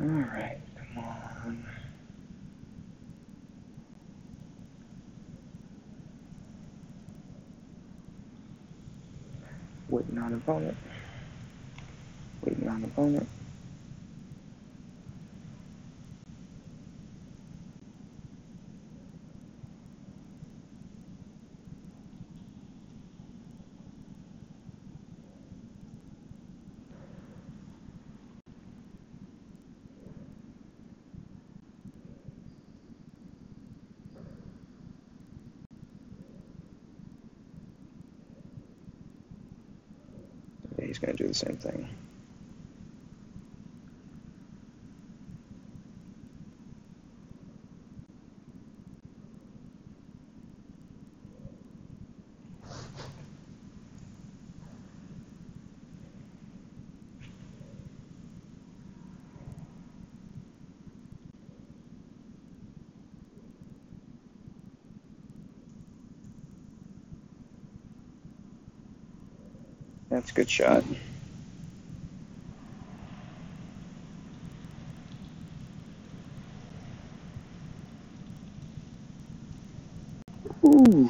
Alright, come on. Waiting on opponent. Waiting on opponent. Yeah, he's going to do the same thing. That's a good shot. Ooh.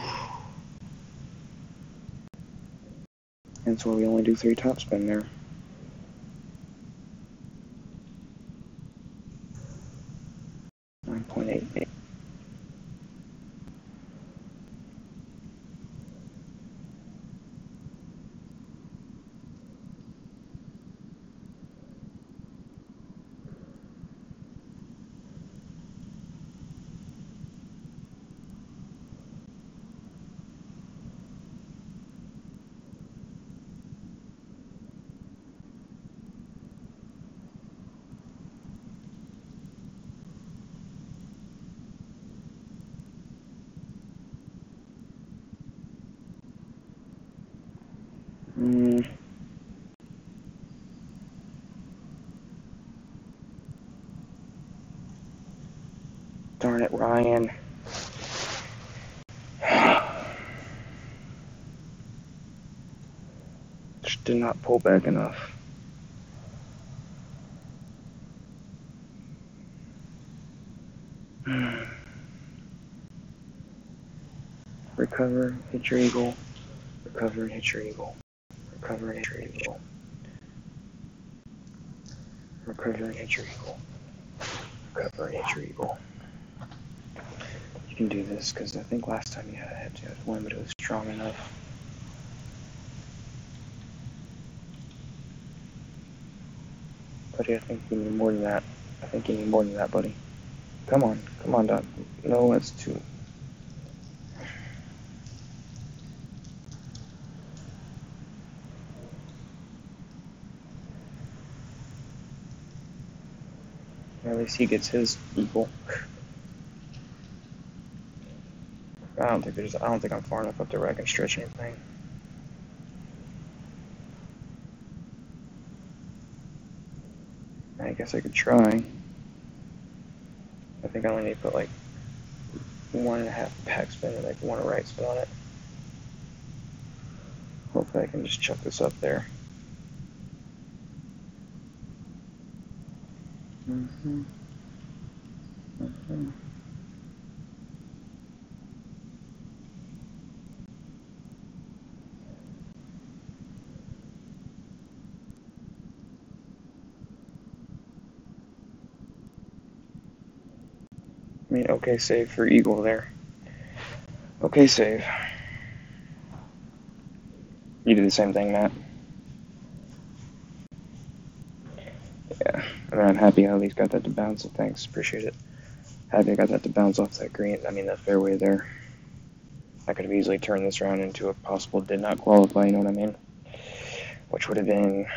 That's why we only do 3 top spin there. .88. Darn it, Ryan. Just did not pull back enough. Recover, hit your eagle. Recover and hit your eagle. Recover and hit your eagle. Recover and hit your eagle. Recover and hit your eagle. You can do this, because I think last time you had to have one, but it was strong enough. Buddy, I think you need more than that. I think you need more than that, buddy. Come on, Doc. No, that's too. At least he gets his equal. I don't think I'm far enough up there where I can stretch anything. I guess I could try. I think I only need to put like 1.5 backspin and like 1 right spin on it. Hopefully I can just chuck this up there. Mm-hmm. Mm-hmm. I mean, okay save for eagle there. Okay save. You did the same thing, Matt? Yeah. I mean, I'm happy I at least got that to bounce, so thanks. Appreciate it. Happy I got that to bounce off that green. I mean, that fairway there. I could have easily turned this round into a possible did not qualify, you know what I mean? Which would have been...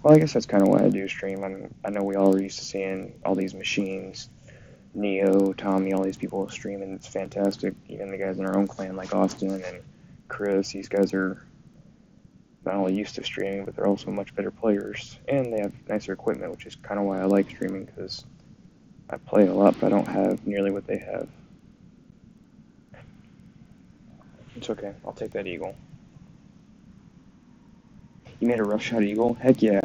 Well, I guess that's kind of why I do stream. I know we all are used to seeing all these machines. Neo, Tommy, all these people streaming. It's fantastic. Even the guys in our own clan like Austin and Chris, these guys are not only used to streaming, but they're also much better players. And they have nicer equipment, which is kind of why I like streaming, because I play a lot, but I don't have nearly what they have. It's okay. I'll take that eagle. You made a rough shot eagle? Heck yeah.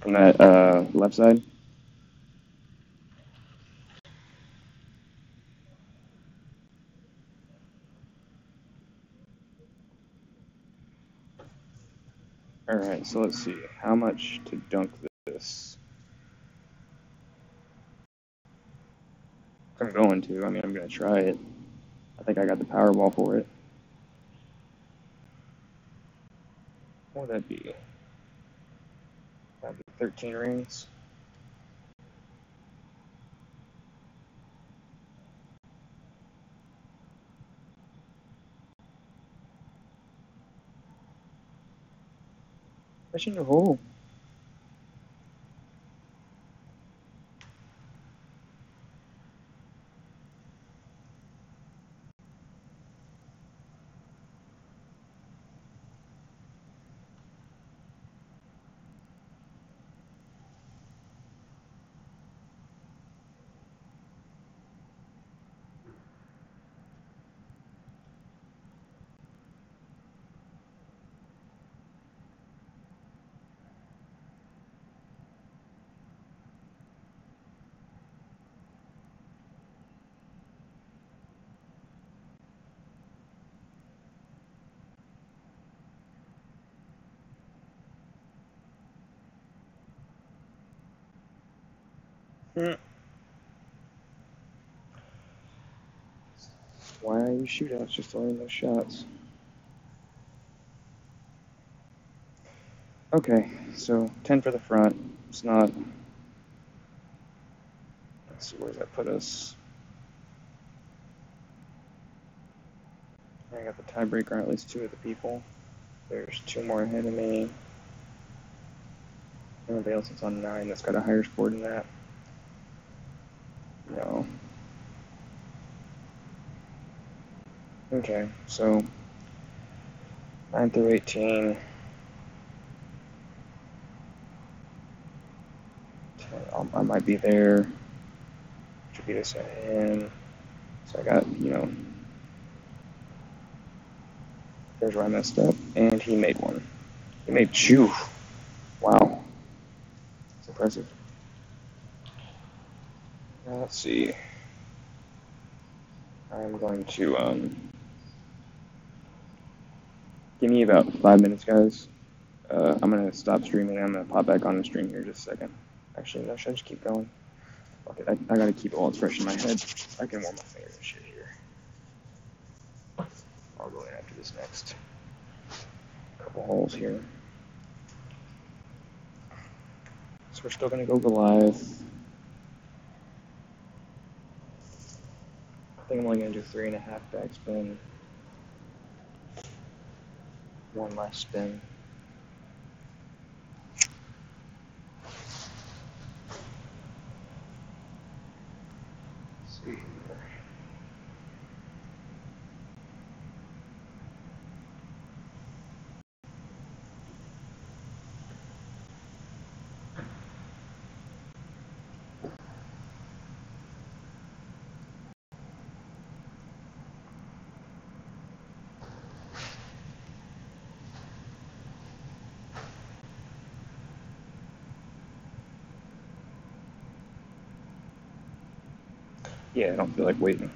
From that left side? Alright, so let's see. How much to dunk this? I'm going to. I mean, I'm going to try it. I think I got the Powerball for it. What would that be? That'd be 13 rings. Fishing the hole. Why are you shootouts just throwing those shots? Okay, so 10 for the front. It's not. Let's see, where does that put us? I got the tiebreaker on at least 2 of the people. There's 2 more ahead of me. Anybody else that's on 9 that's got a higher score than that? No. Okay, so 9 through 18. 10, I might be there. Should be the same. So I got, there's where I messed up. And he made one. He made 2. Wow. That's impressive. Now let's see. I'm going to, give me about 5 minutes, guys. I'm going to stop streaming and I'm going to pop back on the stream here just a second. Actually, no, should I just keep going? Okay, I got to keep it while it's fresh in my head. I can warm my fingers and shit here. I'll go in after this next couple holes here. So we're still going to go Goliath. I think I'm only going to do 3.5 backspin. 1 last spin. Let's see here. Yeah, I don't feel like waiting.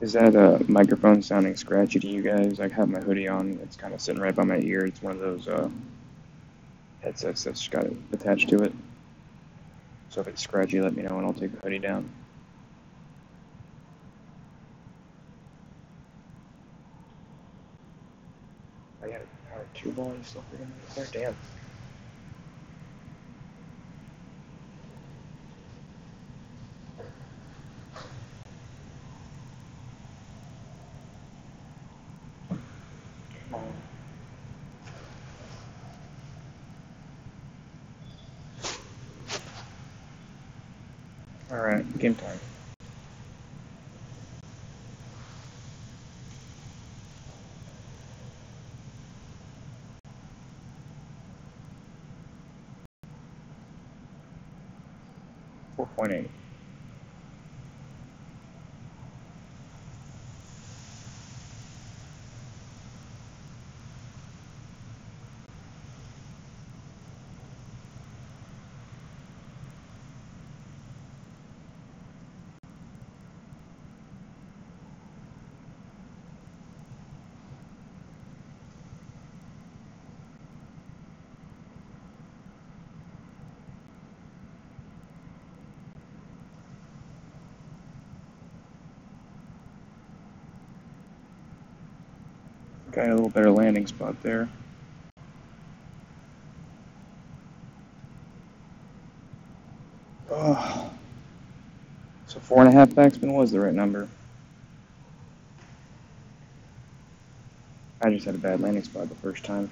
Is that microphone sounding scratchy to you guys? I have my hoodie on. It's kind of sitting right by my ear. It's one of those headsets that's got it attached to it. So if it's scratchy, let me know and I'll take the hoodie down. I got a power 2 ball and stuff in there. Damn. Come on. Alright, game time. .8. Got a little better landing spot there. Oh. So 4.5 backspin was the right number. I just had a bad landing spot the first time.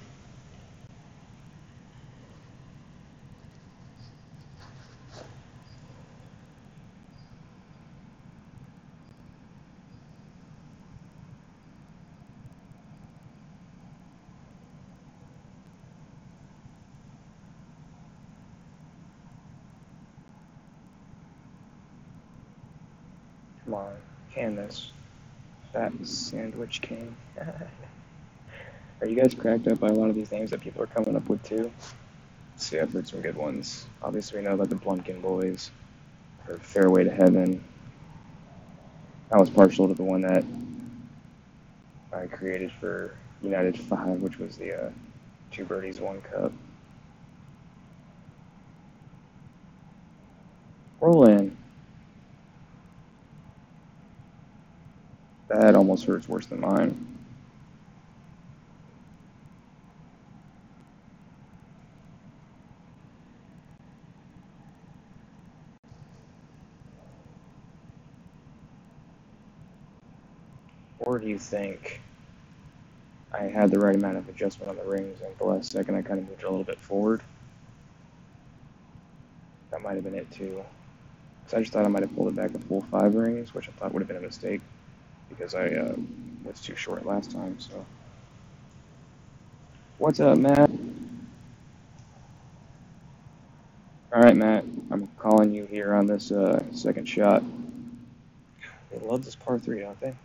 Come on, can this? That sandwich king. Are you guys cracked up by a lot of these names that people are coming up with too? See, I've heard some good ones. Obviously, we know about the Blumpkin Boys, or Fairway to Heaven. I was partial to the one that I created for United 5, which was the 2 birdies, 1 cup. Roll in. That almost hurts worse than mine. Or do you think I had the right amount of adjustment on the rings, and at the last second I kind of moved a little bit forward? That might have been it too. Because I just thought I might have pulled it back to full 5 rings, which I thought would have been a mistake because I was too short last time. So, what's up, Matt? All right, Matt. I'm calling you here on this second shot. They love this par 3, don't they?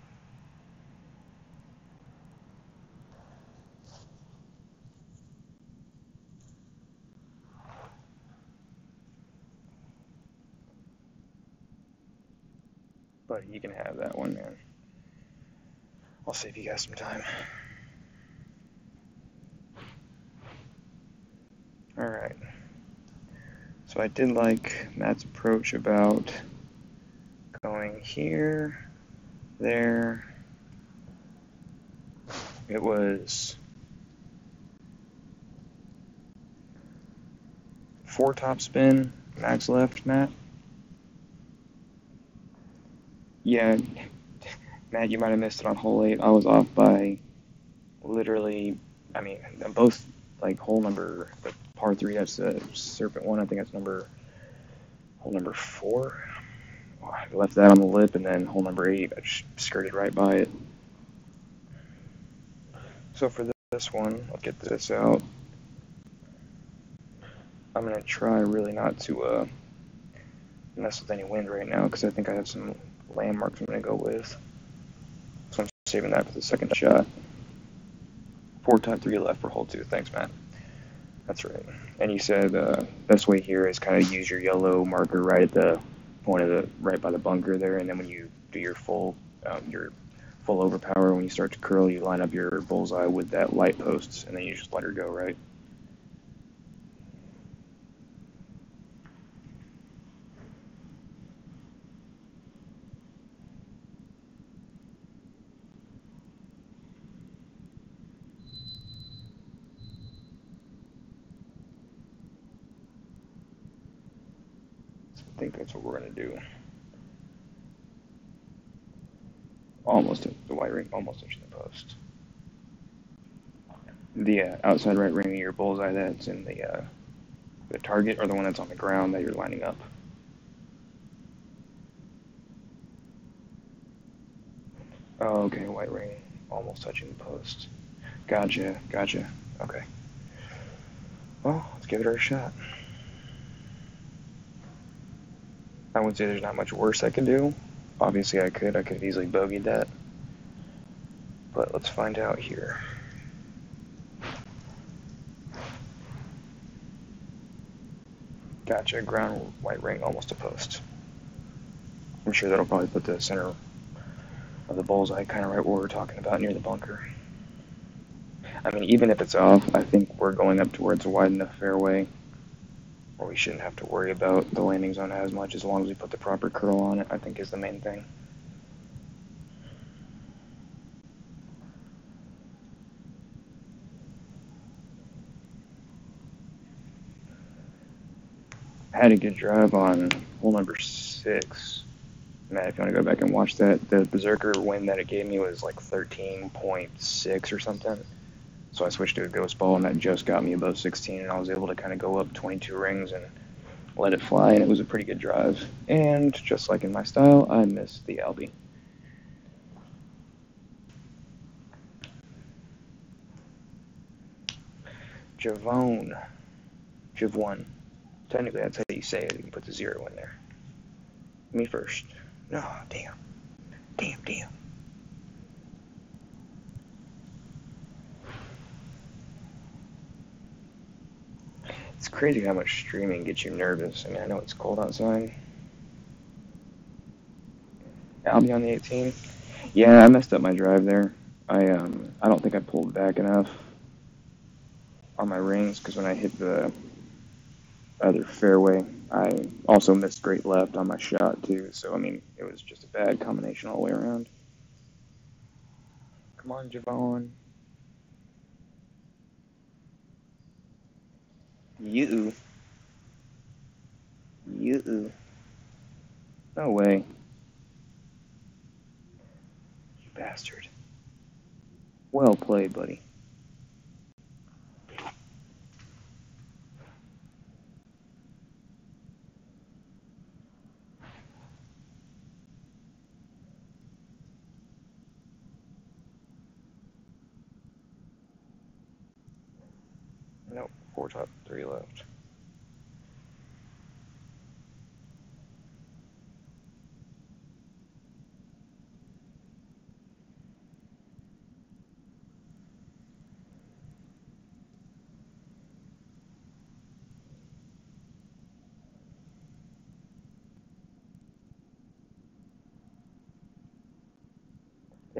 But you can have that one, man. I'll save you guys some time. All right. So I did like Matt's approach about going here, there. It was 4 top spin, max left, Matt. Yeah, Matt, you might have missed it on hole 8. I was off by literally, I mean, both, like, hole number, the par 3, that's the Serpent one. I think that's hole number 4. Oh, I left that on the lip, and then hole number 8, I just skirted right by it. So for this one, I'll get this out. I'm going to try really not to mess with any wind right now because I think I have some landmarks I'm going to go with. So I'm saving that for the second shot. 4-3 left for hole 2. Thanks, Matt. That's right. And you said best way here is kind of use your yellow marker right at the point of the right by the bunker there, and then when you do your full overpower, when you start to curl, you line up your bullseye with that light post, and then you just let her go, right? I think that's what we're gonna do. Almost at the white ring, almost touching the post. The outside right ring of your bullseye that's in the target, or the one that's on the ground that you're lining up. Oh, okay, white ring, almost touching the post. Gotcha. Okay. Well, let's give it our shot. I would say there's not much worse I could do. Obviously, I could have easily bogeyed that. But let's find out here. Gotcha, ground white ring, almost a post. I'm sure that'll probably put the center of the bullseye kind of right where we're talking about, near the bunker. I mean, even if it's off, I think we're going up towards a wide enough fairway where we shouldn't have to worry about the landing zone as much, as long as we put the proper curl on it, I think is the main thing. I had a good drive on hole number 6. Matt, if you want to go back and watch that, the Berserker win that it gave me was like 13.6 or something. So I switched to a ghost ball, and that just got me above 16, and I was able to kind of go up 22 rings and let it fly, and it was a pretty good drive. And just like in my style, I missed the Albie. Javon. Technically, that's how you say it. You can put the 0 in there. Me first. No, damn. It's crazy how much streaming gets you nervous. I mean, I know it's cold outside. I'll be on the 18. Yeah, I messed up my drive there. I don't think I pulled back enough on my rings because when I hit the other fairway, I also missed straight left on my shot too. So I mean, it was just a bad combination all the way around. Come on, Javon. You. No way. You bastard. Well played, buddy. Nope, 4 top, 3 left.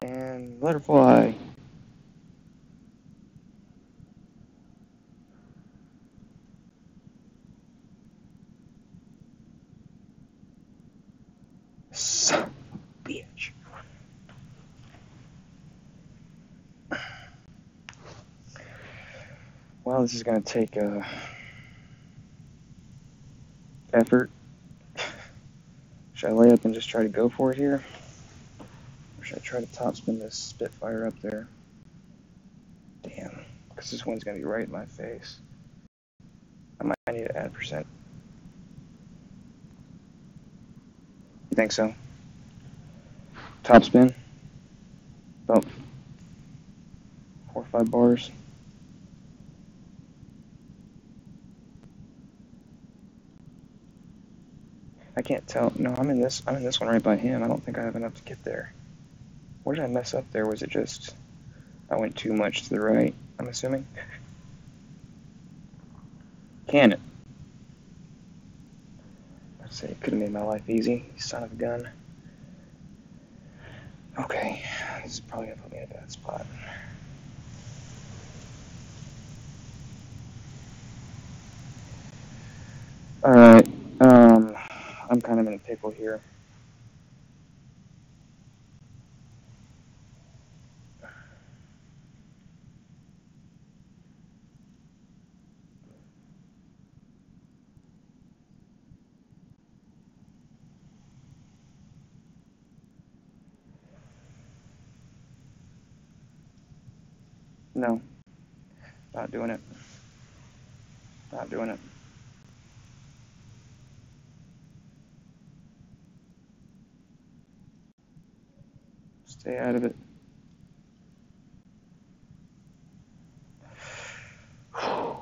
And let her fly. Son of a bitch. Well, this is going to take effort. Should I lay up and just try to go for it here? Or should I try to topspin this Spitfire up there? Damn, because this one's going to be right in my face. I might need to add percent. You think so? Topspin? Oh. 5 bars. I can't tell. No, I'm in this one right by him. I don't think I have enough to get there. What did I mess up there? Was it just I went too much to the right, I'm assuming? Can it? Let's see, could have made my life easy, son of a gun. Okay, this is probably gonna put me in a bad spot. Alright, I'm kind of in a pickle here. No, not doing it. Not doing it. Stay out of it. Okay.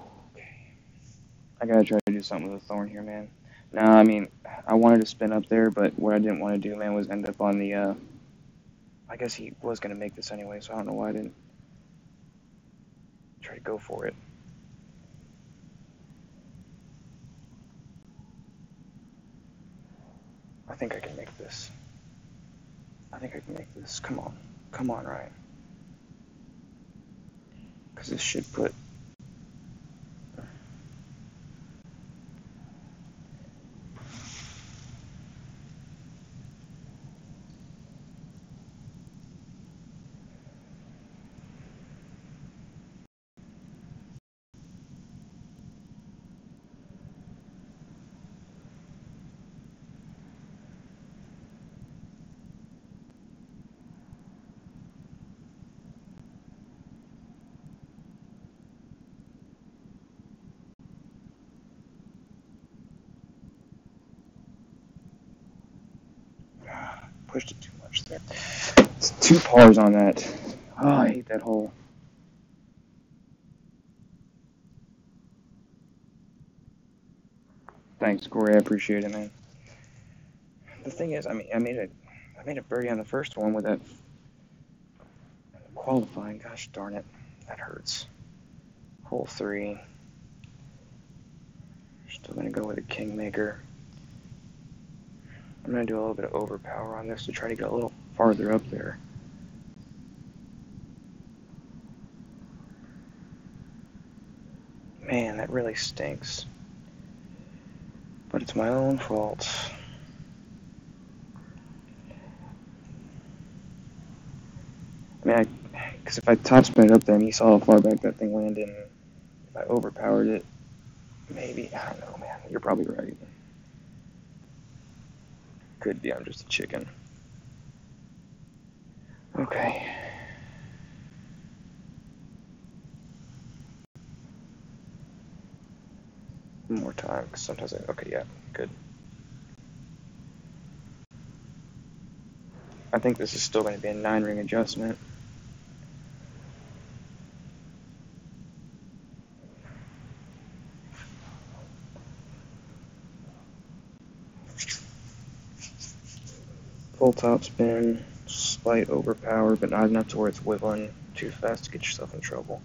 I gotta try to do something with a thorn here, man. Nah, I mean, I wanted to spin up there, but what I didn't want to do, man, was end up on the, I guess he was gonna make this anyway, so I don't know why I didn't try to go for it. I think I can make this. I think I can make this. Come on. Come on, Ryan. Because this should put... pushed it too much there. It's 2 pars on that. Oh, I hate that hole. Thanks, Corey. I appreciate it, man. The thing is, I mean, I made a birdie on the first one with that qualifying. Gosh darn it, that hurts. Hole 3. Still gonna go with a kingmaker. I'm gonna do a little bit of overpower on this to try to get a little farther up there. Man, that really stinks. But it's my own fault. I mean, because if I topspin it up there and you saw how far back that thing landed, and if I overpowered it, maybe, I don't know, man. You're probably right. Could be, I'm just a chicken. Okay. One more time, because sometimes okay, yeah, good. I think this is still going to be a 9-ring adjustment. Full top spin, slight overpower, but not enough to where it's wiggling too fast to get yourself in trouble.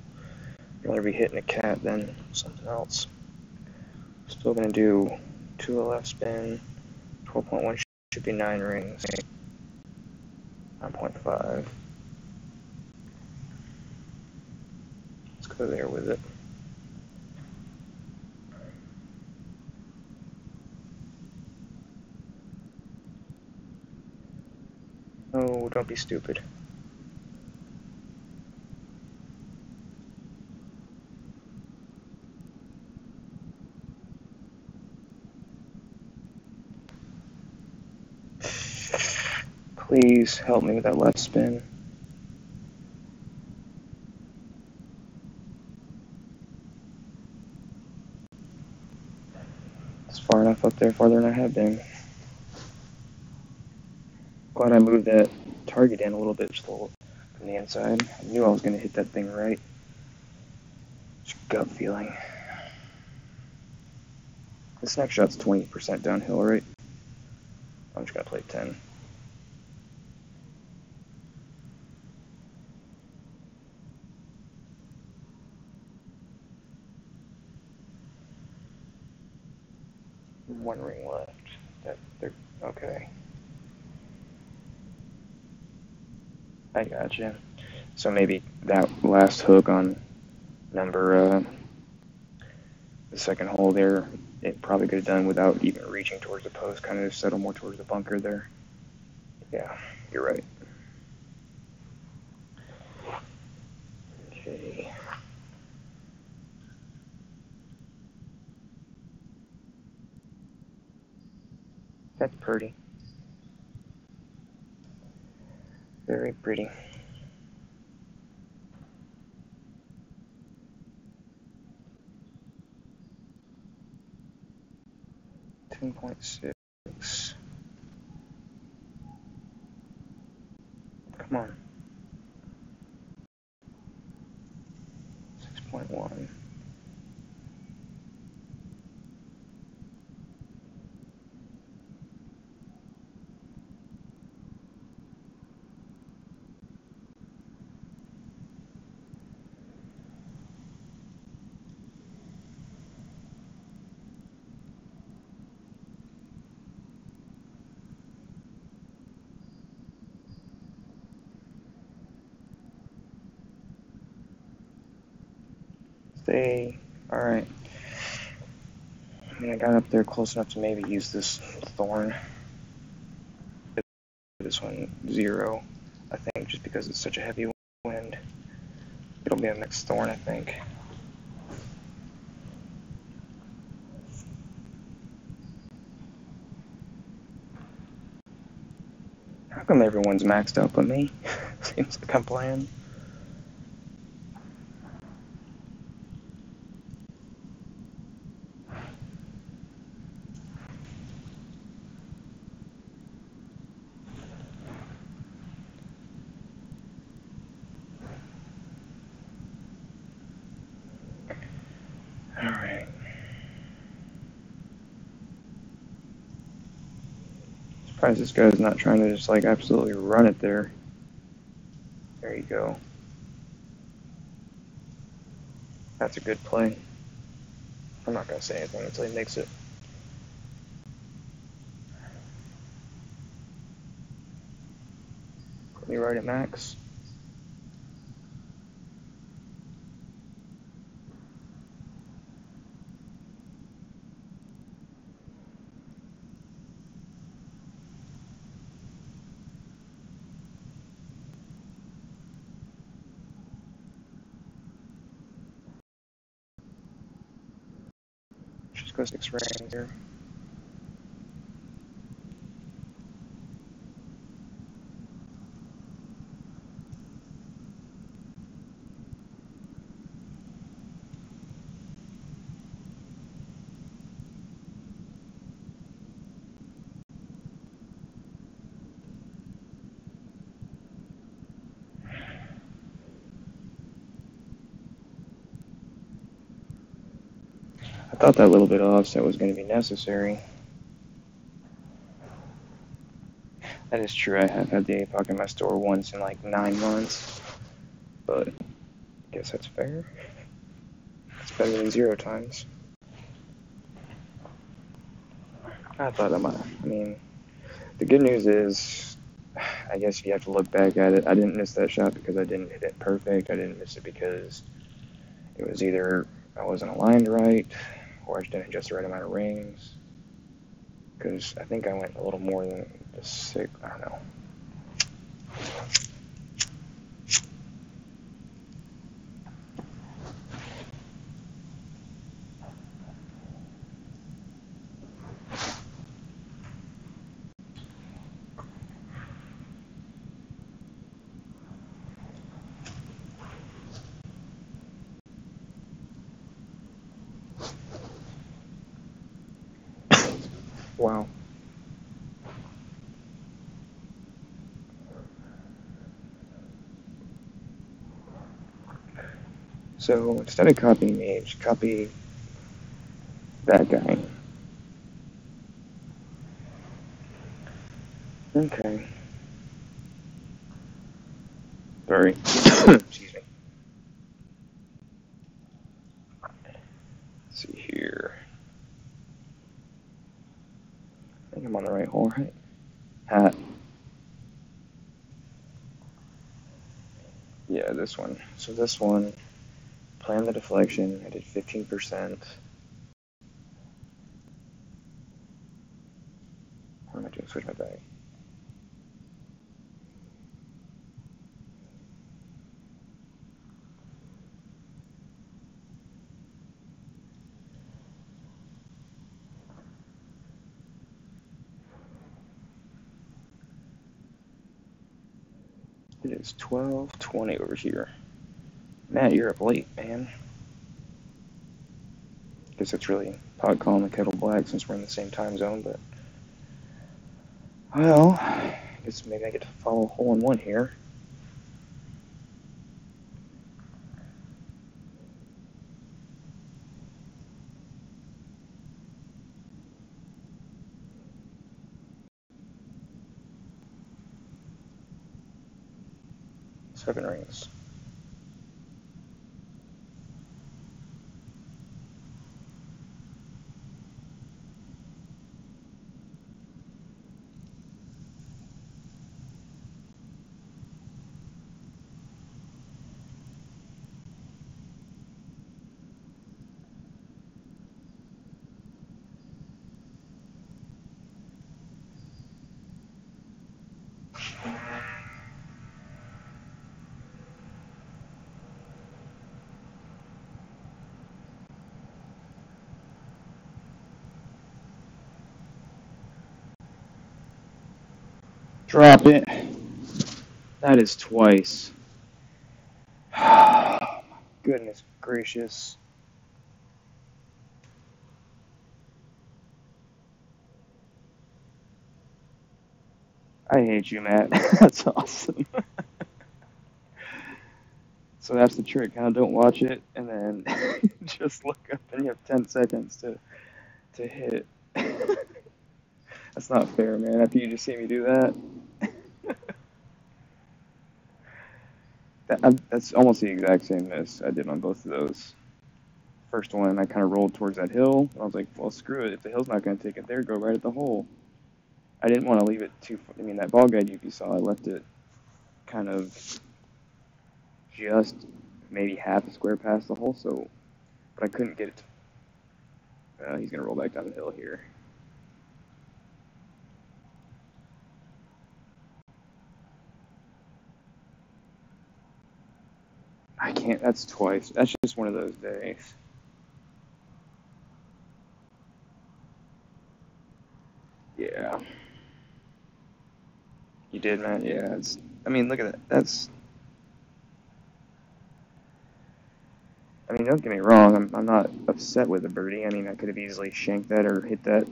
You'd rather be hitting a cat than something else. Still going to do 2 to the left spin. 12.1 should be 9 rings. 9.5. Let's go there with it. Oh, don't be stupid. Please help me with that left spin. It's far enough up there, farther than I have been. Glad I moved that target in a little bit from the inside. I knew I was going to hit that thing right. Just gut feeling. This next shot's 20% downhill, right? I'm just gonna play 10. One ring left. Okay. I gotcha. So maybe that last hook on number the second hole there, it probably could have done without even reaching towards the post. Kind of settle more towards the bunker there. Yeah, you're right. Okay. That's pretty. Very pretty. 10.6. Come on. 6.1. Stay. Alright. I mean, I got up there close enough to maybe use this thorn. This one, 0, I think, just because it's such a heavy wind. It'll be a mixed thorn, I think. How come everyone's maxed out but me? Seems like I'm playing. Alright. Surprised this guy's not trying to just, like, absolutely run it there. There you go. That's a good play. I'm not going to say anything until he makes it. Put me right at max. Just go 6 rings here. I thought that little bit of offset was going to be necessary. That is true. I have had the APOC in my store once in like 9 months, but I guess that's fair. It's better than 0 times. I thought I might. I mean, the good news is, I guess you have to look back at it. I didn't miss that shot because I didn't hit it perfect. I didn't miss it because it was either I wasn't aligned right or I just didn't adjust the right amount of rings. Because I think I went a little more than the 6. I don't know. Wow. So instead of copying me, just copy that guy. Okay. Sorry. Excuse me. Let's see here. I think I'm on the right hole, right? Hat. Yeah, this one. So this one, plan the deflection. I did 15%. What am I doing? Switch my bag. It is 12:20 over here. Matt, you're up late, man. Guess it's really pot calling the kettle black since we're in the same time zone, but well, I guess maybe I get to follow hole in one here. Seven rings. Drop it. That is twice. Goodness gracious. I hate you, Matt. That's awesome. So that's the trick, huh? Don't watch it and then just look up and you have 10 seconds to hit. That's not fair, man. After you just see me do that. That's almost the exact same miss I did on both of those. First one, I kind of rolled towards that hill. I was like, well, screw it. If the hill's not going to take it there, go right at the hole. I didn't want to leave it too far. I mean, that ball guide you saw, I left it kind of just maybe half a square past the hole, so, but I couldn't get it. He's going to roll back down the hill here. I can't, that's twice. That's just one of those days. Yeah. You did, man? Yeah. I mean, look at that. I mean, don't get me wrong. I'm not upset with the birdie. I mean, I could have easily shanked that or hit that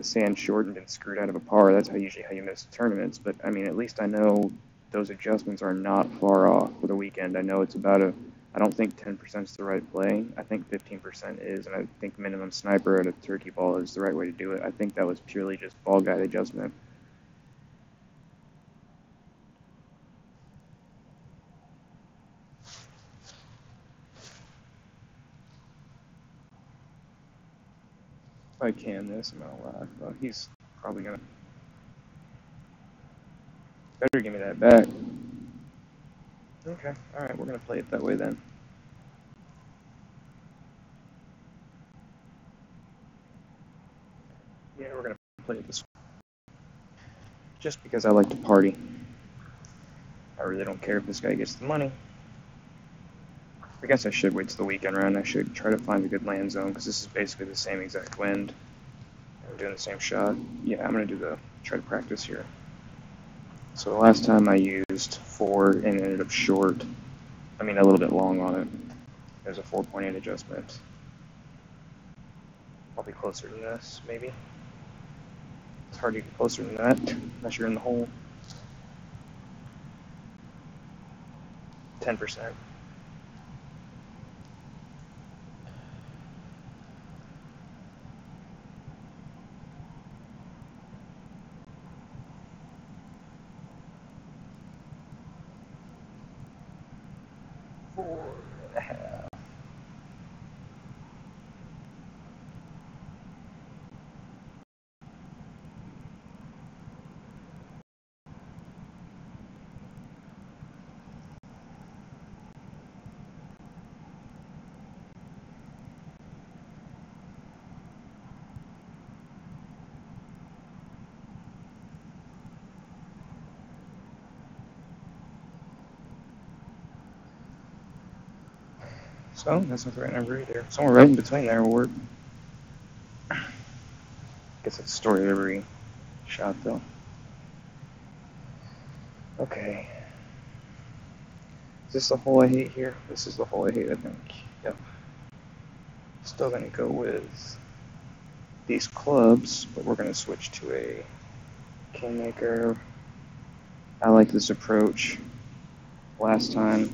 sand short and been screwed out of a par. That's usually how you miss tournaments. But I mean, at least I know those adjustments are not far off for the weekend. I know it's about I don't think 10% is the right play. I think 15% is, and I think minimum sniper at a turkey ball is the right way to do it. I think that was purely just ball guide adjustment. If I can this, I'm gonna laugh. Well, he's probably gonna better give me that back. Okay, all right, we're gonna play it that way then. Yeah, we're gonna play it this way. Just because I like to party. I really don't care if this guy gets the money. I guess I should wait till the weekend round. I should try to find a good land zone because this is basically the same exact wind. I'm doing the same shot. Yeah, I'm gonna try to practice here. So the last time I used 4 and ended up short. I mean, a little bit long on it. There's a 4.8 adjustment. I'll be closer to this, maybe. It's hard to get closer than that unless you're in the hole. 10%. 4.5. So that's not the right number either. Somewhere right in between there will work. Guess it's story of every shot though. Okay. Is this the hole I hate here? This is the hole I hate, I think. Yep. Still gonna go with these clubs, but we're gonna switch to a Kingmaker. I like this approach last time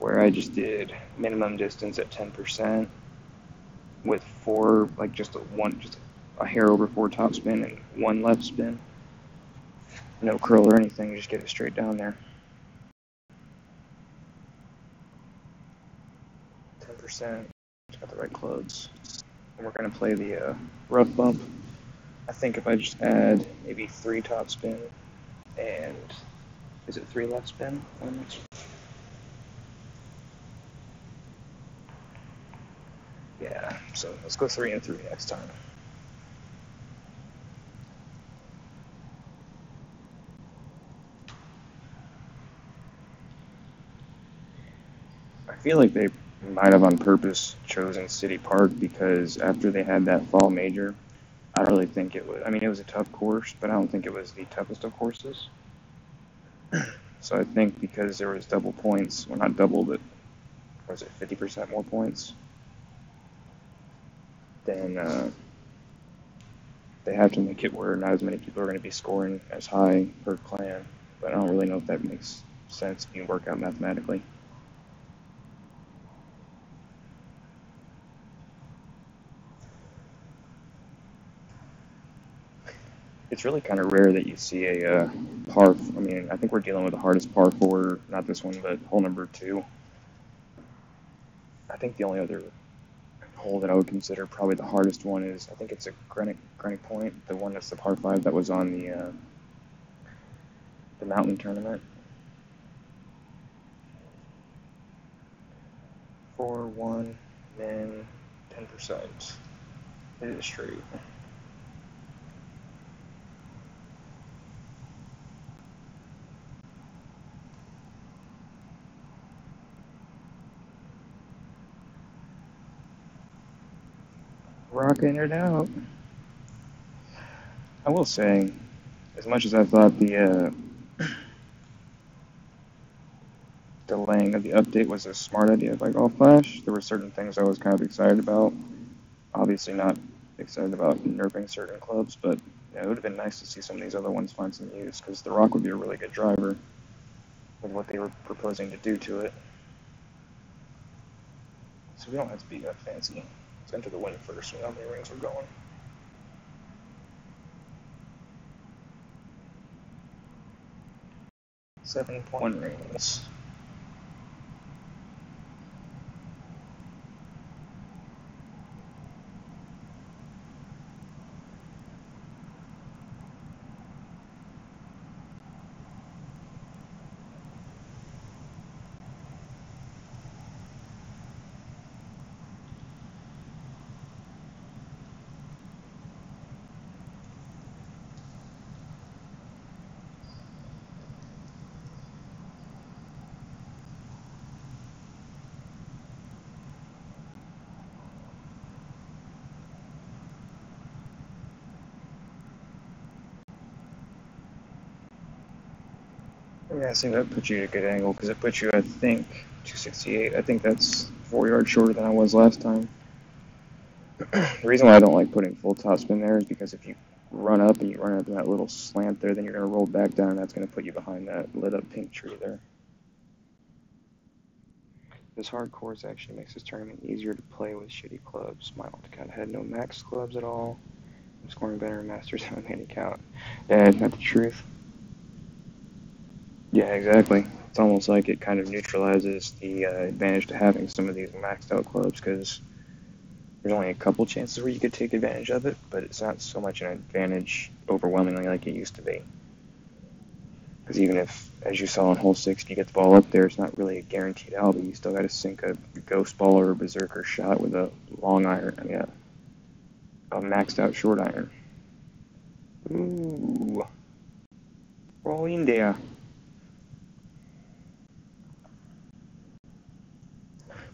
where I just did minimum distance at 10% with four, like just a hair over four top spin and one left spin. No curl or anything, just get it straight down there. 10%, got the right clubs. And we're going to play the rough bump. I think if I just add maybe 3 top spin and is it 3 left spin? Yeah, so let's go 3 and 3 next time. I feel like they might have on purpose chosen City Park because after they had that fall major, I don't really think it was. I mean, it was a tough course, but I don't think it was the toughest of courses. So I think because there was double points, well, not double, but was it 50% more points? Then they have to make it where not as many people are going to be scoring as high per clan. But I don't really know if that makes sense if you work out mathematically. It's really kind of rare that you see a par. I mean, I think we're dealing with the hardest par 4, not this one, but hole number 2. I think the only other hole that I would consider probably the hardest one is I think it's a Granic Point, the one that's the par 5 that was on the mountain tournament. 4-1, then 10%. It is straight. Rocking it out. I will say, as much as I thought the delaying of the update was a smart idea by Golf Flash, there were certain things I was kind of excited about. Obviously not excited about nerfing certain clubs, but yeah, it would have been nice to see some of these other ones find some use, because the Rock would be a really good driver with what they were proposing to do to it. So we don't have to be that fancy. Let's enter the win first, we know how many rings we're going. 7.1 rings. Yeah, I think that puts you at a good angle because it puts you, I think, 268. I think that's 4 yards shorter than I was last time. The reason why I don't like putting full topspin there is because if you run up and you run up in that little slant there, then you're going to roll back down, and that's going to put you behind that lit up pink tree there. This hard course actually makes this tournament easier to play with shitty clubs. My AutoCAD had no max clubs at all. I'm scoring better in Masters than handicap. Yeah, it's not the truth. Yeah, exactly. It's almost like it kind of neutralizes the advantage to having some of these maxed out clubs, because there's only a couple chances where you could take advantage of it, but it's not so much an advantage overwhelmingly like it used to be. Because even if, as you saw in hole 6, if you get the ball up there, it's not really a guaranteed out, but you still got to sink a ghost ball or a berserker shot with a long iron. I mean, a maxed out short iron. Ooh. Roll in there.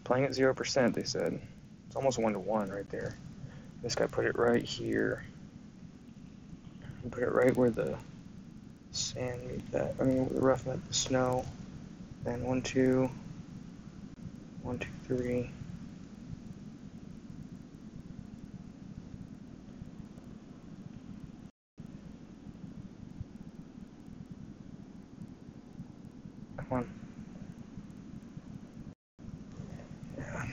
Playing at 0%, they said. It's almost 1-to-1 right there. This guy put it right here. Put it right where the sand meet that. I mean, where the rough met the snow. Then 1, 2. 1, 2, 3. Come on. Yeah.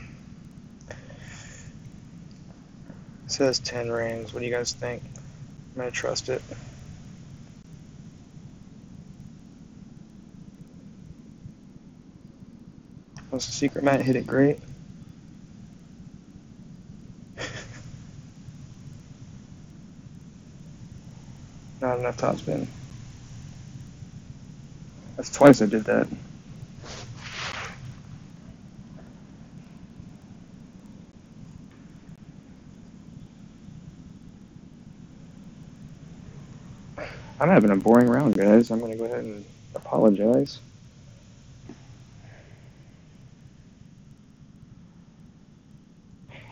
It says 10 rings. What do you guys think? I'm going to trust it. Was the secret mat hit it great? Not enough topspin. That's twice I did that. I'm having a boring round, guys. I'm going to go ahead and apologize.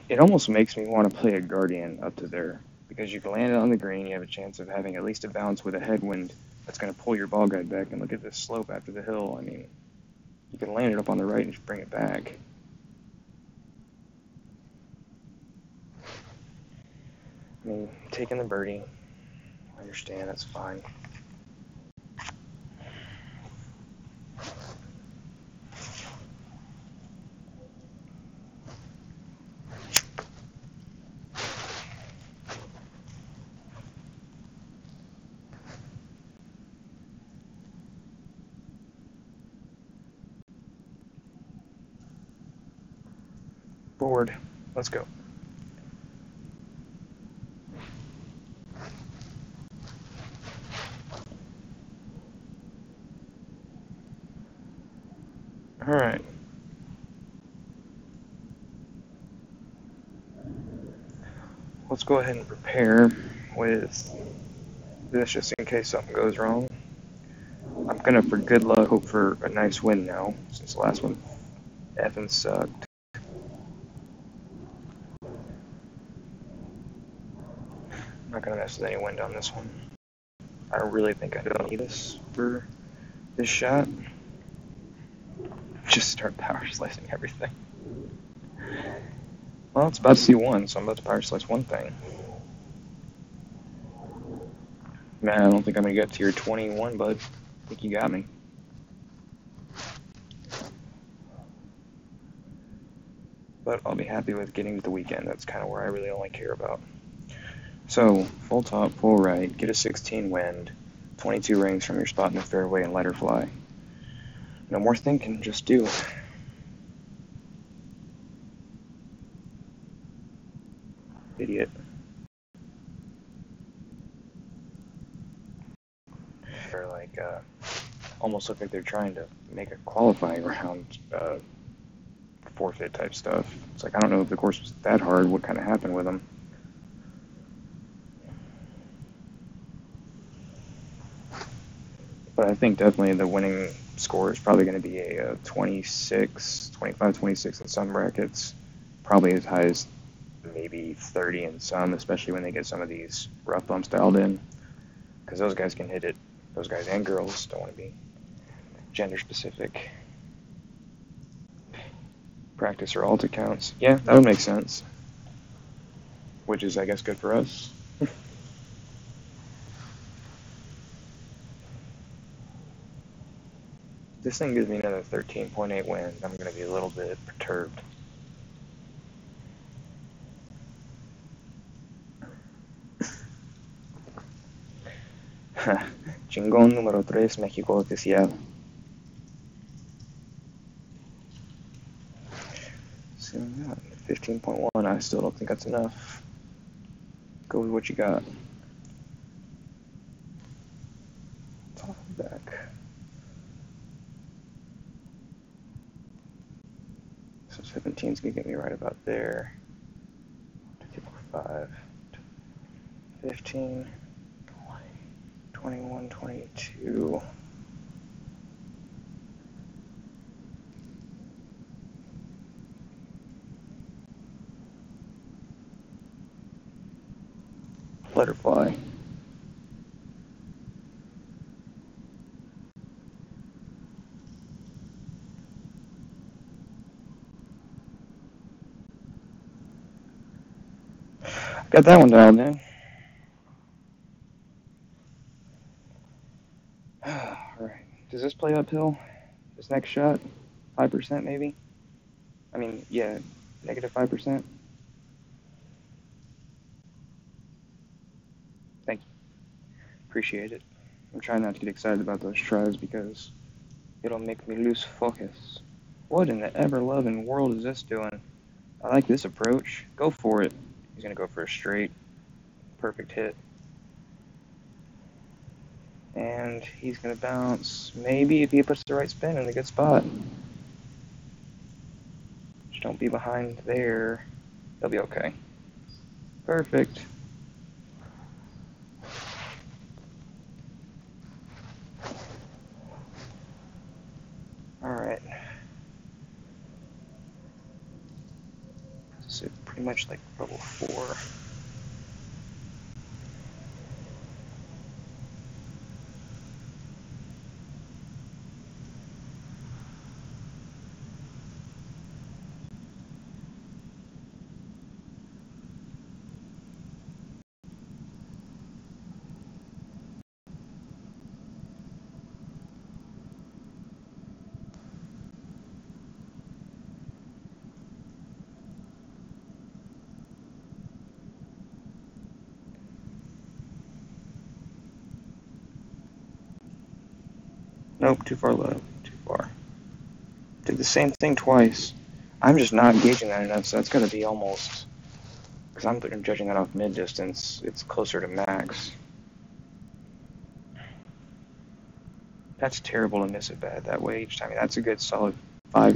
It almost makes me want to play a Guardian up to there, because you can land it on the green, you have a chance of having at least a bounce with a headwind that's going to pull your ball guide back, and look at this slope after the hill. I mean, you can land it up on the right and just bring it back. I mean, taking the birdie, I understand, that's fine. Forward, let's go. All right. Let's go ahead and prepare with this just in case something goes wrong. I'm gonna, for good luck, hope for a nice win now, since the last one effing sucked. I'm not gonna mess with any wind on this one. I really think I don't need this for this shot. Just start power slicing everything. Well, it's about to C1, so I'm about to power slice one thing. Man, I don't think I'm gonna get to your 21, bud. I think you got me. But I'll be happy with getting to the weekend. That's kind of where I really only care about. So, full top, full right, get a 16 wind, 22 rings from your spot in the fairway, and let her fly. No more thinking, just do. Idiot. They're like, almost look like they're trying to make a qualifying round forfeit type stuff. It's like, I don't know if the course was that hard, what kind of happened with them. But I think definitely the winning score is probably going to be a 26, 25, 26 in some brackets. Probably as high as maybe 30 in some, especially when they get some of these rough bumps dialed in. Because those guys can hit it. Those guys and girls don't want to be gender specific. Practice or alt accounts. Yeah, that would make sense. Which is, I guess, good for us. This thing gives me another 13.8 wind. I'm going to be a little bit perturbed. Chingón número 3, México oficial. 14.1. I still don't think that's enough. Go with what you got. Top and back. So 17 is going to get me right about there. 5, 15, 20, 21, 22. Let her fly. Got that one dialed in. Alright. Does this play uphill? This next shot? 5% maybe? I mean, yeah, negative 5%. Thank you. Appreciate it. I'm trying not to get excited about those tries because it'll make me lose focus. What in the ever-loving world is this doing? I like this approach. Go for it. He's going to go for a straight. Perfect hit. And he's going to bounce. Maybe if he puts the right spin in a good spot. Just don't be behind there. They'll be okay. Perfect. Alright. So pretty much like level 4. Nope, too far left. Too far. Did the same thing twice. I'm just not gauging that enough, so that's going to be almost... Because I'm judging that off mid-distance. It's closer to max. That's terrible to miss it bad that way each time. I mean, that's a good solid 4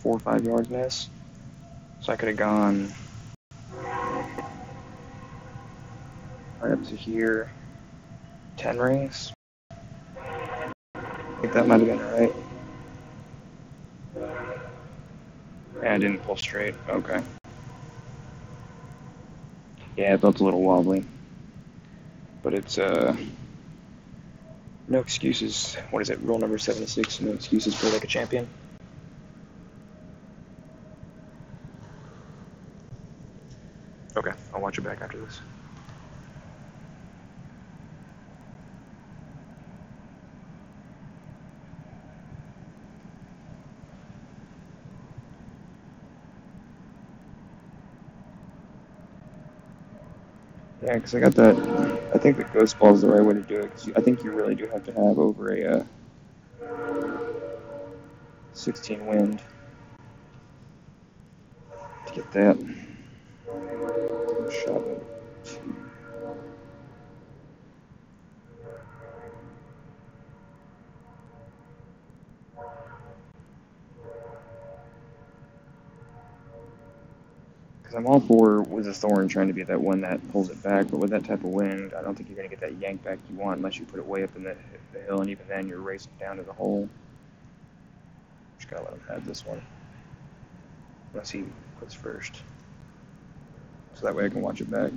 or 5 yards miss. So I could have gone right up to here. 10 rings. I think that might have been right. Yeah, I didn't pull straight. Okay. Yeah, it felt a little wobbly. But it's, no excuses. What is it? Rule number 76. No excuses for like a champion. Okay, I'll watch it back after this. Yeah, because I got that. I think the ghost ball is the right way to do it. Because I think you really do have to have over a 16 wind to get that. Shot number 2. Because I'm all for with a thorn trying to be that one that pulls it back, but with that type of wind, I don't think you're going to get that yank back you want unless you put it way up in the hill, and even then you're racing down to the hole. Just gotta let him have this one. Unless he puts first. So that way I can watch it back.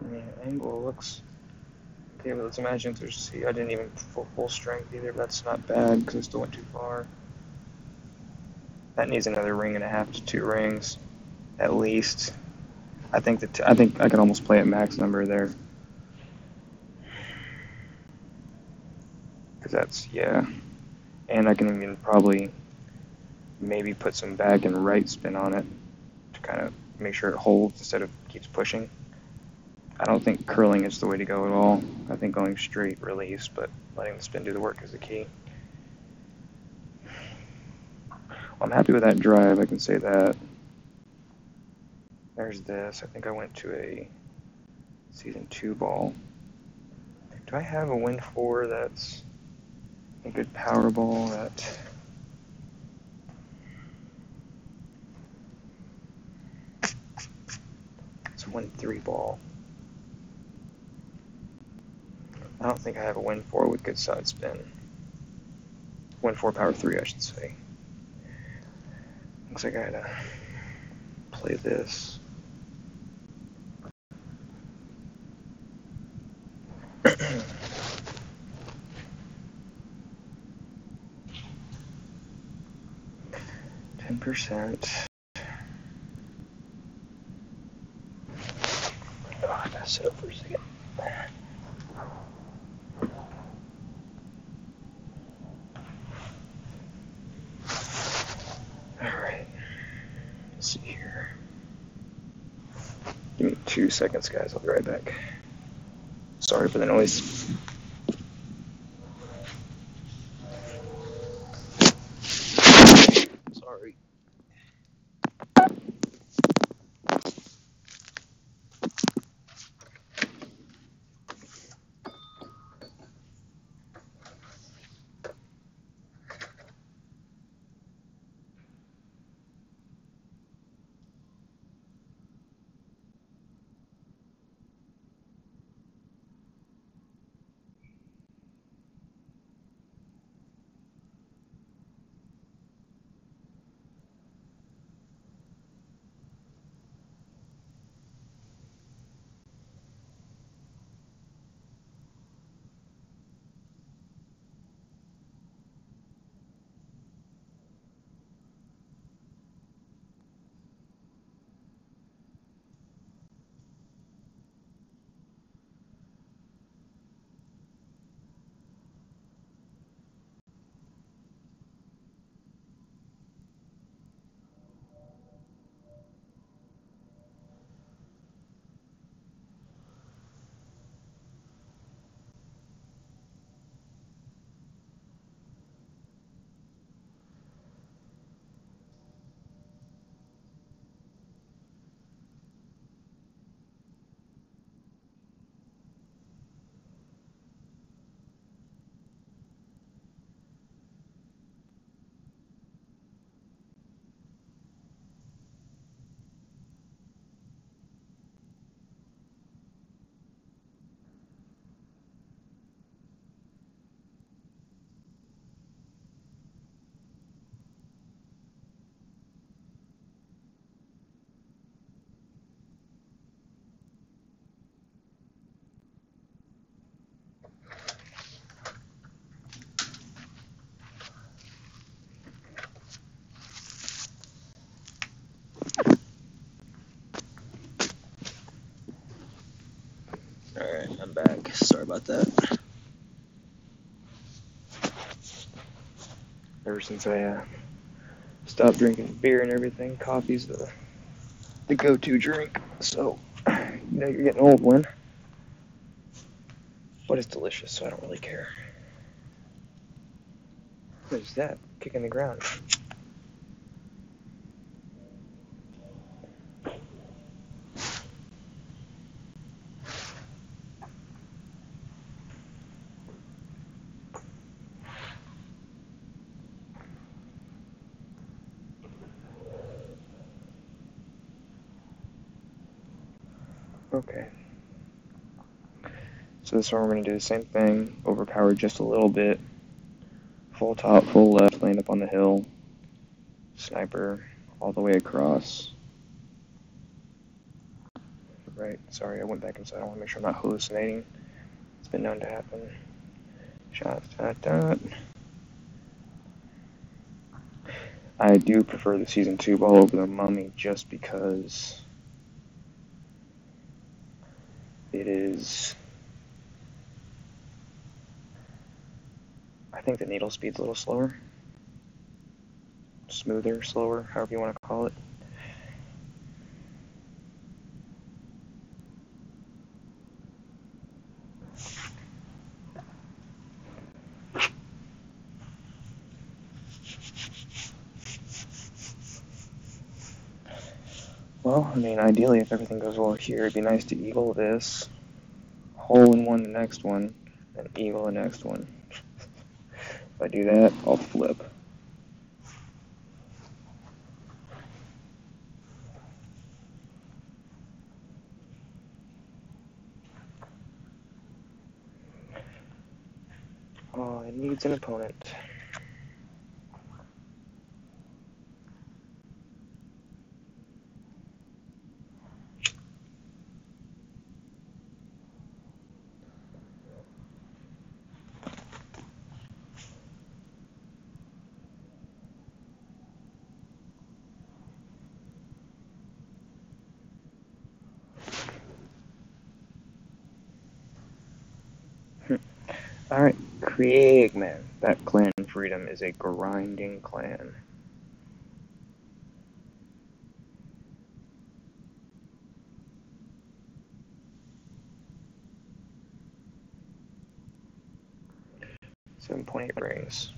The angle looks okay, but let's imagine if there's, see, I didn't even full strength either, but that's not bad because I still went too far. That needs another ring and a half to 2 rings, at least. I think I think I could almost play at max number there. because that's, yeah. And I can even probably maybe put some back and right spin on it to kind of make sure it holds instead of keeps pushing. I don't think curling is the way to go at all. I think going straight release, but letting the spin do the work is the key. I'm happy with that drive, I can say that. There's this. I think I went to a season 2 ball. Do I have a Wind 4 that's a good power ball that... It's a Wind 3 ball. I don't think I have a Wind 4 with good side spin. Wind 4 power 3, I should say. Looks like I gotta play this. %. Oh, I gotta sit up for a second. Alright. Let's see here. Give me 2 seconds, guys. I'll be right back. Sorry for the noise. Sorry. Alright, I'm back. Sorry about that. Ever since I stopped drinking beer and everything, coffee's the go-to drink. So, you're getting old one. But it's delicious, so I don't really care. What is that? Kicking the ground. Okay. So this one we're going to do the same thing, overpower just a little bit, full top, full left, land up on the hill, sniper, all the way across. Right, sorry, I went back inside, I want to make sure I'm not hallucinating. It's been known to happen. Shots, dot, dot. I do prefer the Season 2 ball over the Mummy just because it is I think the needle speed's a little slower. Smoother, slower, however you want to call it. Well, I mean, ideally, if everything goes well here, it'd be nice to eagle this, hole in one the next one, and eagle the next one. If I do that, I'll flip. Oh, it needs an opponent. Alright, Kriegman. That clan freedom is a grinding clan. .8 rings.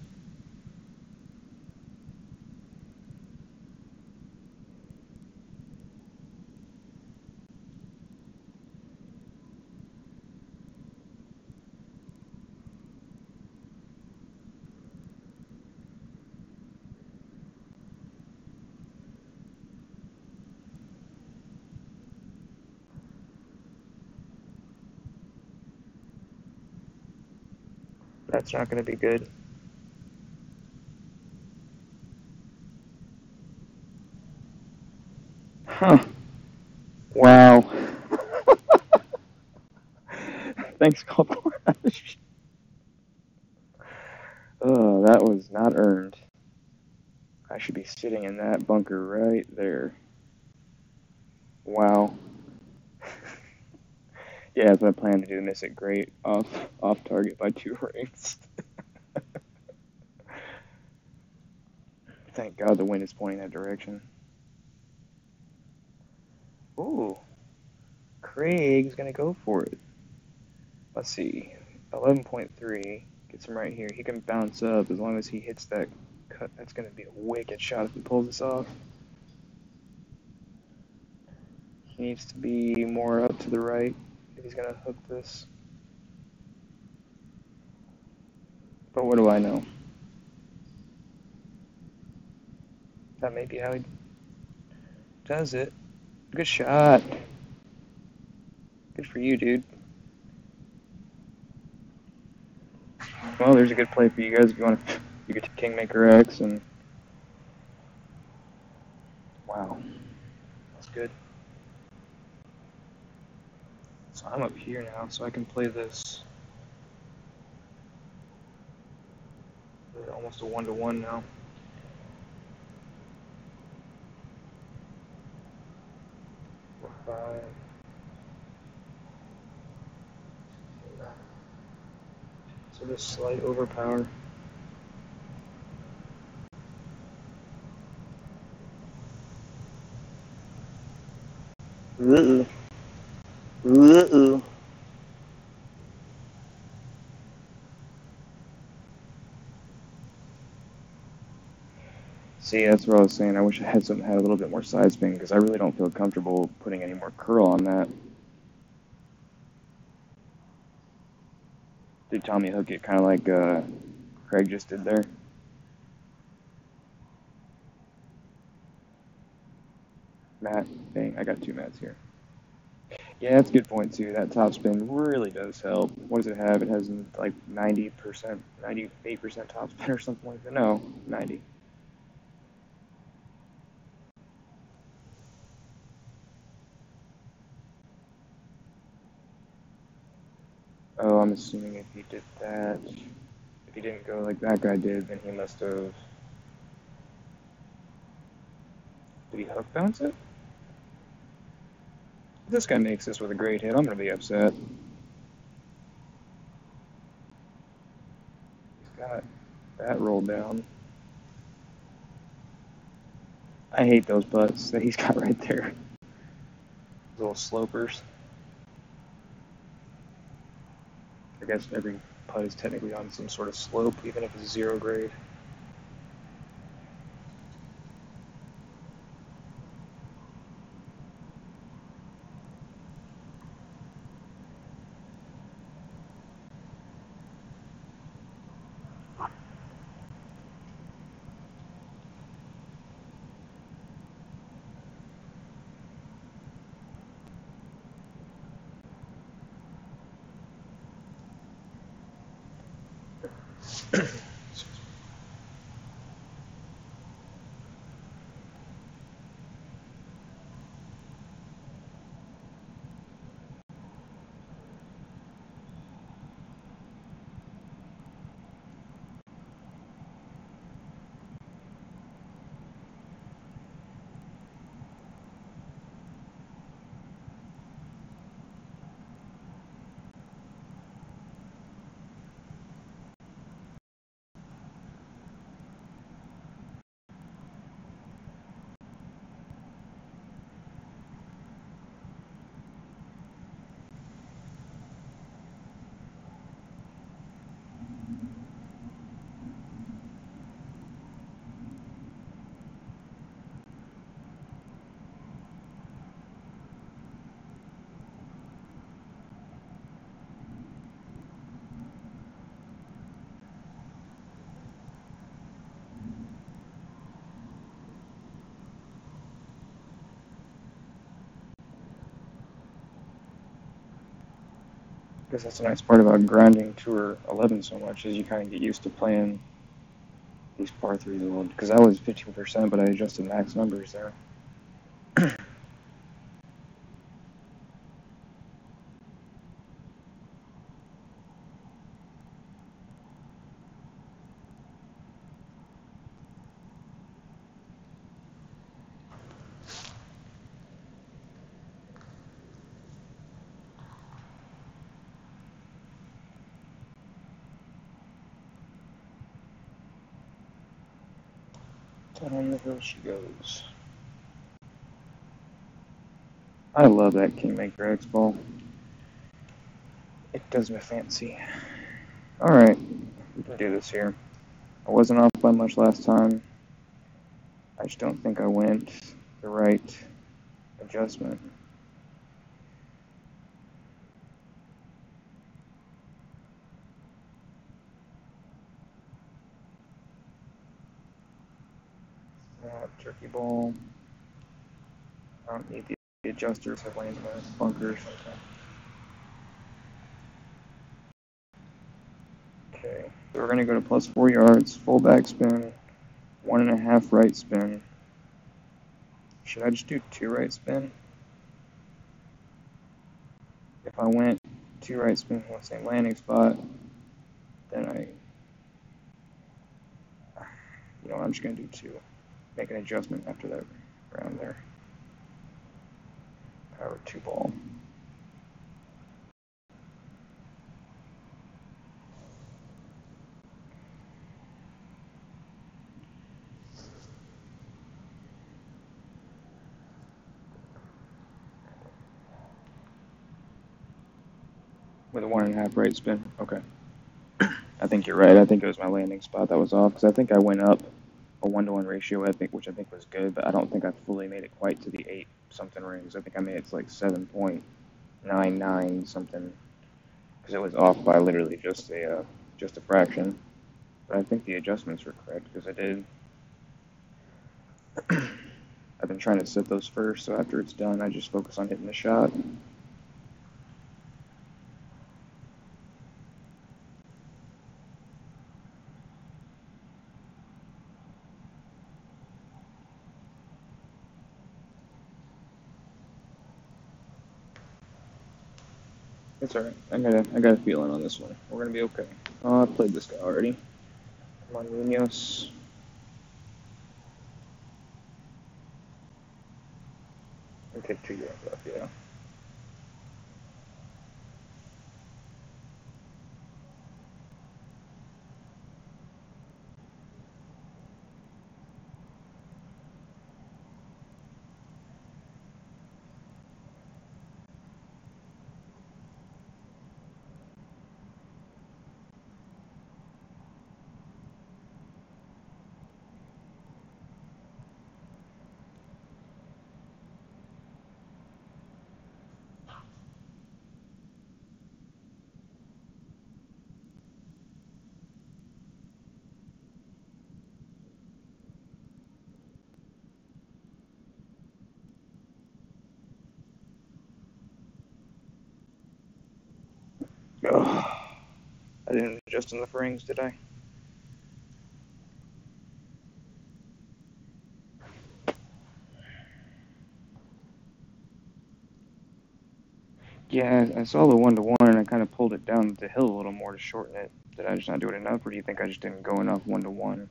That's not going to be good. Huh. Wow. Thanks, Crash. Oh, that was not earned. I should be sitting in that bunker right there. Wow. Yeah, that's what I plan to do. Miss it great. Off target by 2 rings. Thank God the wind is pointing that direction. Ooh. Craig's gonna go for it. Let's see. 11.3. Gets him right here. He can bounce up as long as he hits that cut. That's gonna be a wicked shot if he pulls this off. He needs to be more up to the right if he's gonna hook this. But what do I know? That may be how he does it. Good shot. Good for you, dude. Well, there's a good play for you guys if you want to. You get to Kingmaker X and wow, that's good. So I'm up here now, so I can play this. Almost a 1-to-1 now. Five. So this slight overpower. Uh-oh. Uh-oh. See, that's what I was saying. I wish I had something that had a little bit more side spin because I really don't feel comfortable putting any more curl on that. Did Tommy hook it kind of like Craig just did there? Matt, dang, I got 2 mats here. Yeah, that's a good point too. That top spin really does help. What does it have? It has like 90%, 98% top spin or something like that. No, 90. Oh, I'm assuming if he did that, if he didn't go like that guy did, then he must have. Did he hook bounce it? If this guy makes this with a great hit, I'm gonna be upset. He's got That rolled down. I hate those butts that he's got right there. Little slopers. I guess every putt is technically on some sort of slope, even if it's 0 grade. I guess that's a nice part about grinding Tour 11 so much is you kind of get used to playing these par 3s a little. Because I was 15%, but I adjusted max numbers there. Down the hill she goes. I love that Kingmaker X ball. It does me fancy. Alright, we can do this here. I wasn't off by much last time. I just don't think I went the right adjustment. Turkey ball. I don't need the adjusters. I land in a bunker or something. Okay, so we're going to go to plus 4 yards, full back spin, 1.5 right spin. Should I just do 2 right spin? If I went 2 right spin from the same landing spot, then I'm just going to do 2. Make an adjustment after that round there. Power 2 ball. With a 1.5 right spin. Okay. I think you're right. I think it was my landing spot that was off because I think I went up a 1-to-1 ratio, which I think was good, but I don't think I fully made it quite to the 8 something rings. I think I made it to like 7.99 something because it was off by literally just a fraction. But I think the adjustments were correct because I did. I've been trying to set those first, so after it's done, I just focus on hitting the shot. It's alright. I got a feeling on this one. We're gonna be okay. Oh, I played this guy already. Come on, Munoz. I take 2 yards off, yeah. Oh, I didn't adjust on the frames, did I? Yeah, I saw the 1-to-1 and I kind of pulled it down the hill a little more to shorten it. Did I just not do it enough, or do you think I just didn't go enough 1-to-1?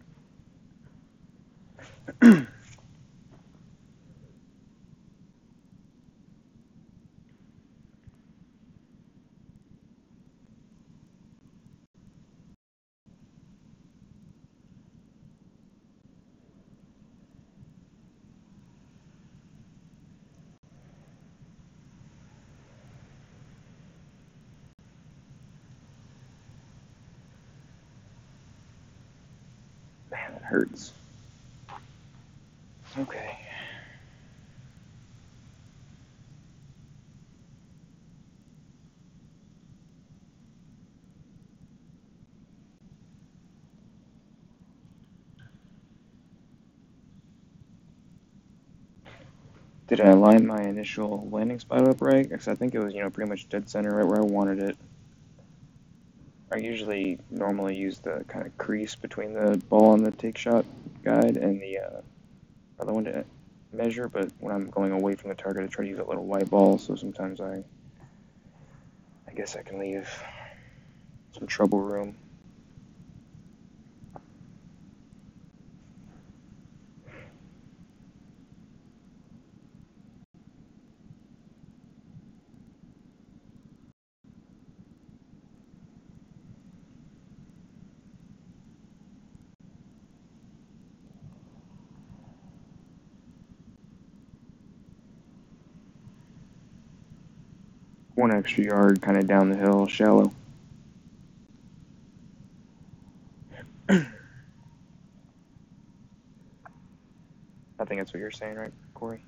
Man, that hurts. Okay. Did I align my initial landing spot up right? Because I think it was, pretty much dead center right where I wanted it. I usually normally use the kind of crease between the ball and the take shot guide and the other one to measure, but when I'm going away from the target, I try to use that little white ball, so sometimes I guess I can leave some trouble room. One extra yard kind of down the hill, shallow. I think that's what you're saying, right, Corey?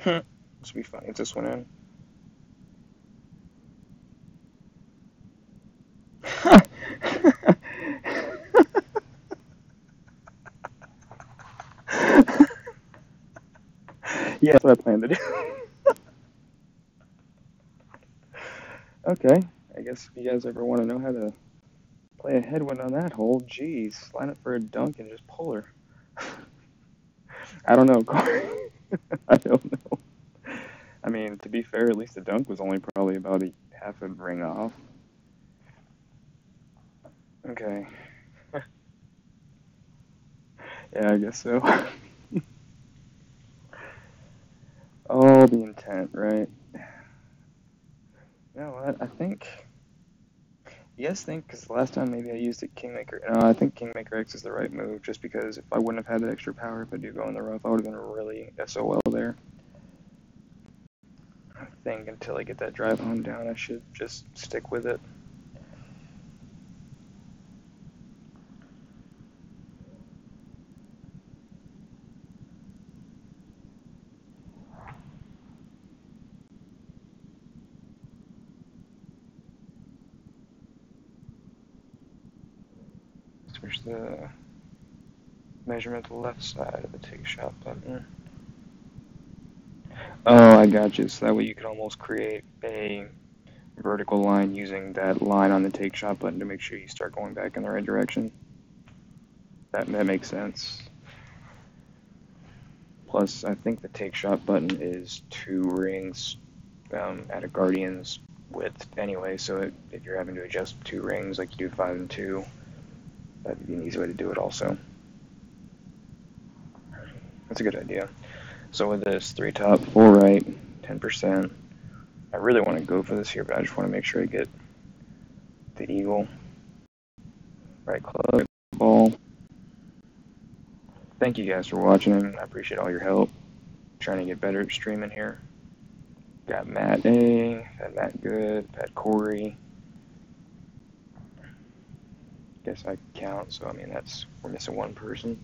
This will be fun. Get this one in. Yeah, that's what I plan to do. Okay, I guess if you guys ever want to know how to play a headwind on that hole, geez, line up for a dunk and just pull her. I don't know, Corey. I don't know. I mean, to be fair, at least the dunk was only probably about a half a ring off. Okay. Yeah, I guess so. Oh, the intent, right? You know what? I think. You guys think, because the last time maybe I used a Kingmaker. No, I think Kingmaker X is the right move, just because if I wouldn't have had that extra power, if I do go in the rough, I would have been really SOL there. I think until I get that drive home down, I should just stick with it. Switch the measurement to the left side of the take shot button. Oh, I got you. So that way you can almost create a vertical line using that line on the take shot button to make sure you start going back in the right direction. That makes sense. Plus, I think the take shot button is 2 rings at a Guardian's width anyway, so if you're having to adjust 2 rings like you do 5 and 2, that'd be an easy way to do it also. That's a good idea. So with this 3 top, 4 right, 10%, I really want to go for this here, but I just want to make sure I get the eagle. Right club, ball. thank you guys for watching. I appreciate all your help. Trying to get better at streaming here. Got Matt A, had Matt Good, had Corey. Guess I count, so I mean we're missing one person.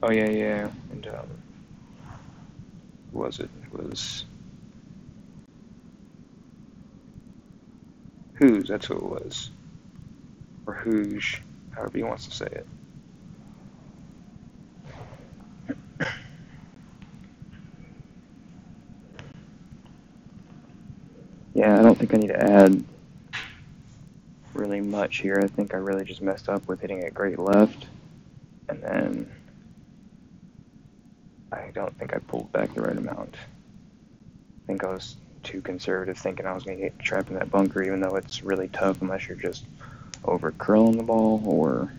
Oh yeah, and who was it? It was Who's, that's who it was. Or Whoosh, however he wants to say it. Yeah, I don't think I need to add really much here. I think I really just messed up with hitting it great left, and then I don't think I pulled back the right amount. I think I was too conservative, thinking I was going to get trapped in that bunker, even though it's really tough unless you're just over curling the ball or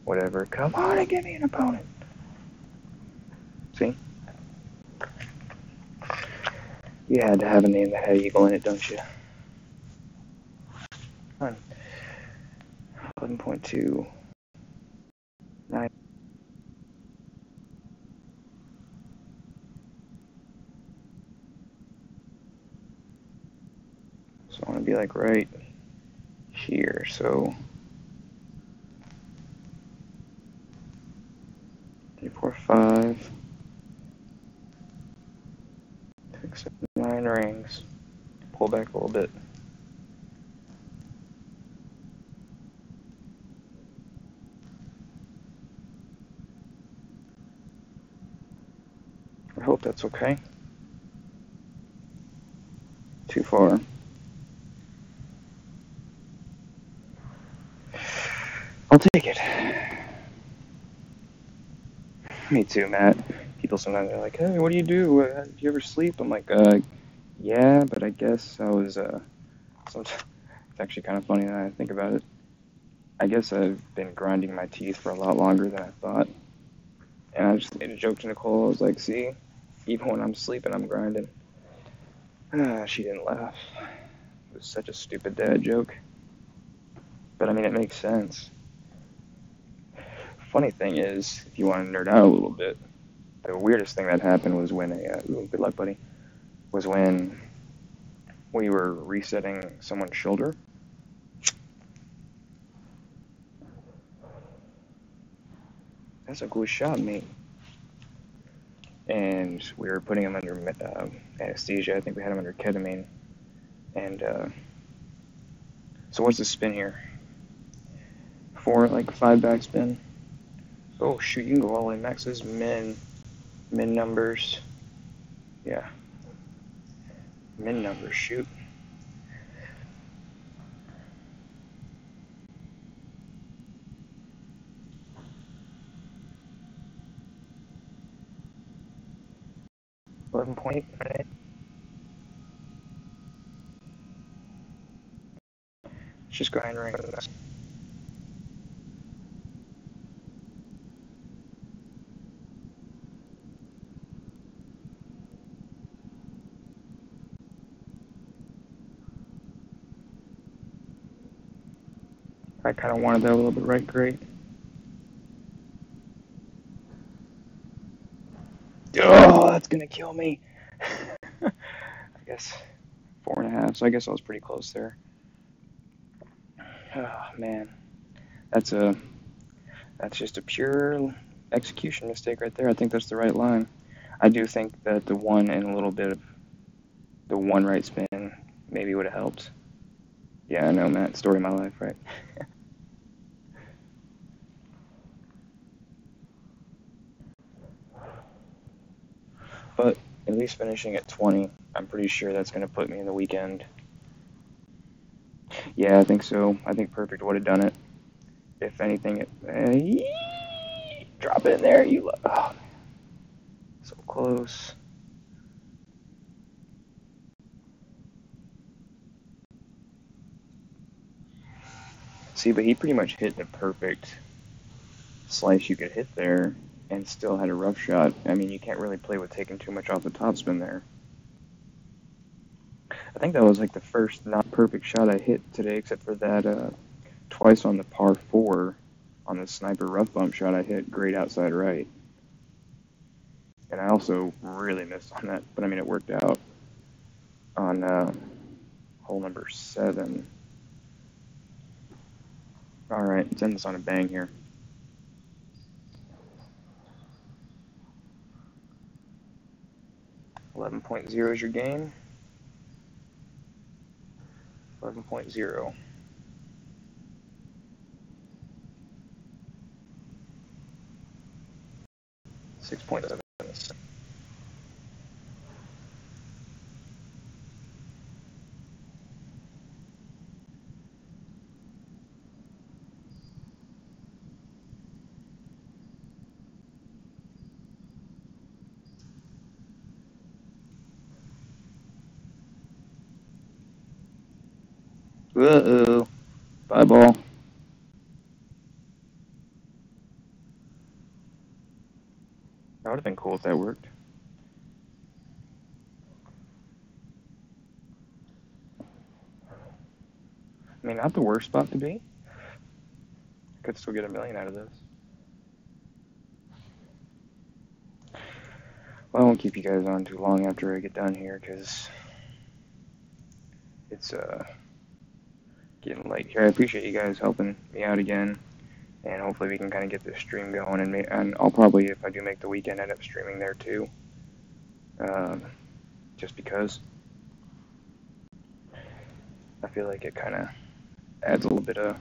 whatever. Come on and give me an opponent. See? You had to have a name that had eagle in it, don't you? 11.2. 9. So I want to be like right here. So 3, 4, 5, 6, 7, 9 rings. Pull back a little bit. I hope that's okay. Too far. I'll take it. Me too, Matt. People sometimes are like, hey, what do? Do you ever sleep? I'm like, yeah, but I guess I was, it's actually kind of funny that I think about it. I guess I've been grinding my teeth for a lot longer than I thought. And I just made a joke to Nicole. I was like, see, even when I'm sleeping, I'm grinding. She didn't laugh. It was such a stupid dad joke. But I mean, it makes sense. Funny thing is, if you want to nerd out a little bit, the weirdest thing that happened was when good luck, buddy, was when we were resetting someone's shoulder. That's a good shot, mate. And we were putting him under anesthesia. I think we had him under ketamine. And so what's the spin here? 4, like 5 backspin. Oh shoot, you can go all the way max. This is min numbers. Yeah. Min numbers, shoot. .8. Let's just go ahead and rank this. I kind of wanted that a little bit right, great. Oh, that's gonna kill me. I guess 4.5. So I guess I was pretty close there. Oh man, that's just a pure execution mistake right there. I think that's the right line. I do think that the 1 and a little bit of the 1 right spin maybe would have helped. Yeah, I know, Matt. Story of my life, right? But at least finishing at 20, I'm pretty sure that's going to put me in the weekend. Yeah, I think so. I think perfect would have done it. If anything, drop it in there. Oh, so close. See, but he pretty much hit the perfect slice you could hit there and still had a rough shot. I mean, you can't really play with taking too much off the topspin there. I think that was like the first not perfect shot I hit today, except for that twice on the par 4 on the sniper rough bump shot I hit great outside right. And I also really missed on that, but I mean, it worked out on hole number 7. All right, let's end this on a bang here. 11.0 is your game. 11.0. 6.7. Uh-oh. Bye, ball. That would have been cool if that worked. I mean, not the worst spot to be. Could still get $1 million out of this. Well, I won't keep you guys on too long after I get done here, because it's getting late here. I appreciate you guys helping me out again, and hopefully we can kind of get this stream going, and I'll probably, if I do make the weekend, end up streaming there too, just because I feel like it kind of adds a little bit of,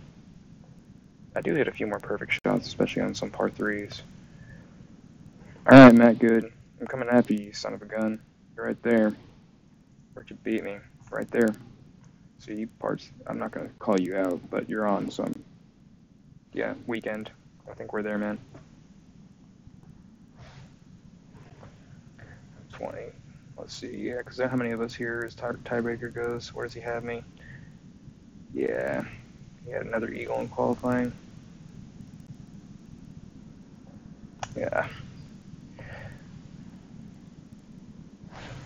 I do hit a few more perfect shots, especially on some par 3s. Alright, Matt, good. I'm coming after you, son of a gun. You're right there. Where'd you beat me? Right there. See, parts, I'm not going to call you out, but you're on, so yeah, weekend. I think we're there, man. 20. Let's see, yeah, because how many of us here is tiebreaker goes? Where does he have me? Yeah, he had another eagle in qualifying. Yeah.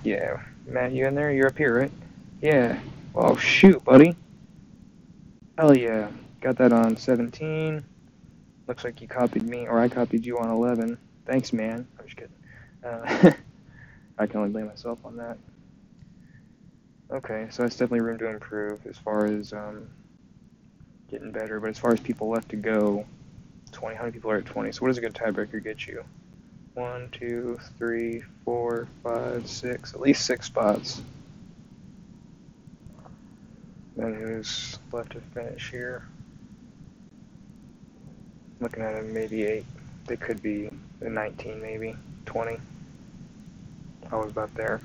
Yeah. Matt, you in there? You're up here, right? Yeah. Oh, shoot, buddy. Hell yeah. Got that on 17. Looks like you copied me, or I copied you on 11. Thanks, man. I'm just kidding. I can only blame myself on that. Okay, so that's definitely room to improve as far as getting better. But as far as people left to go, 20. How many people are at 20? So what does a good tiebreaker get you? 1, 2, 3, 4, 5, 6. At least 6 spots. Then who's left to finish here? Looking at it, maybe 8. They could be 19, maybe 20. I was about there.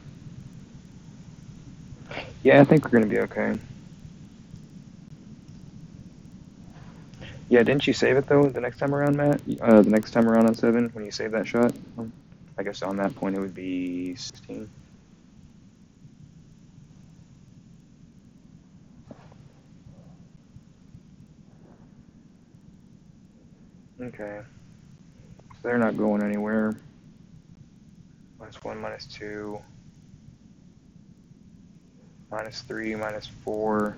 Yeah, I think we're gonna be okay. Yeah, didn't you save it though the next time around, Matt? The next time around on 7 when you save that shot? I guess on that point it would be 16. Okay. So they're not going anywhere. -1, -2, -3, -4.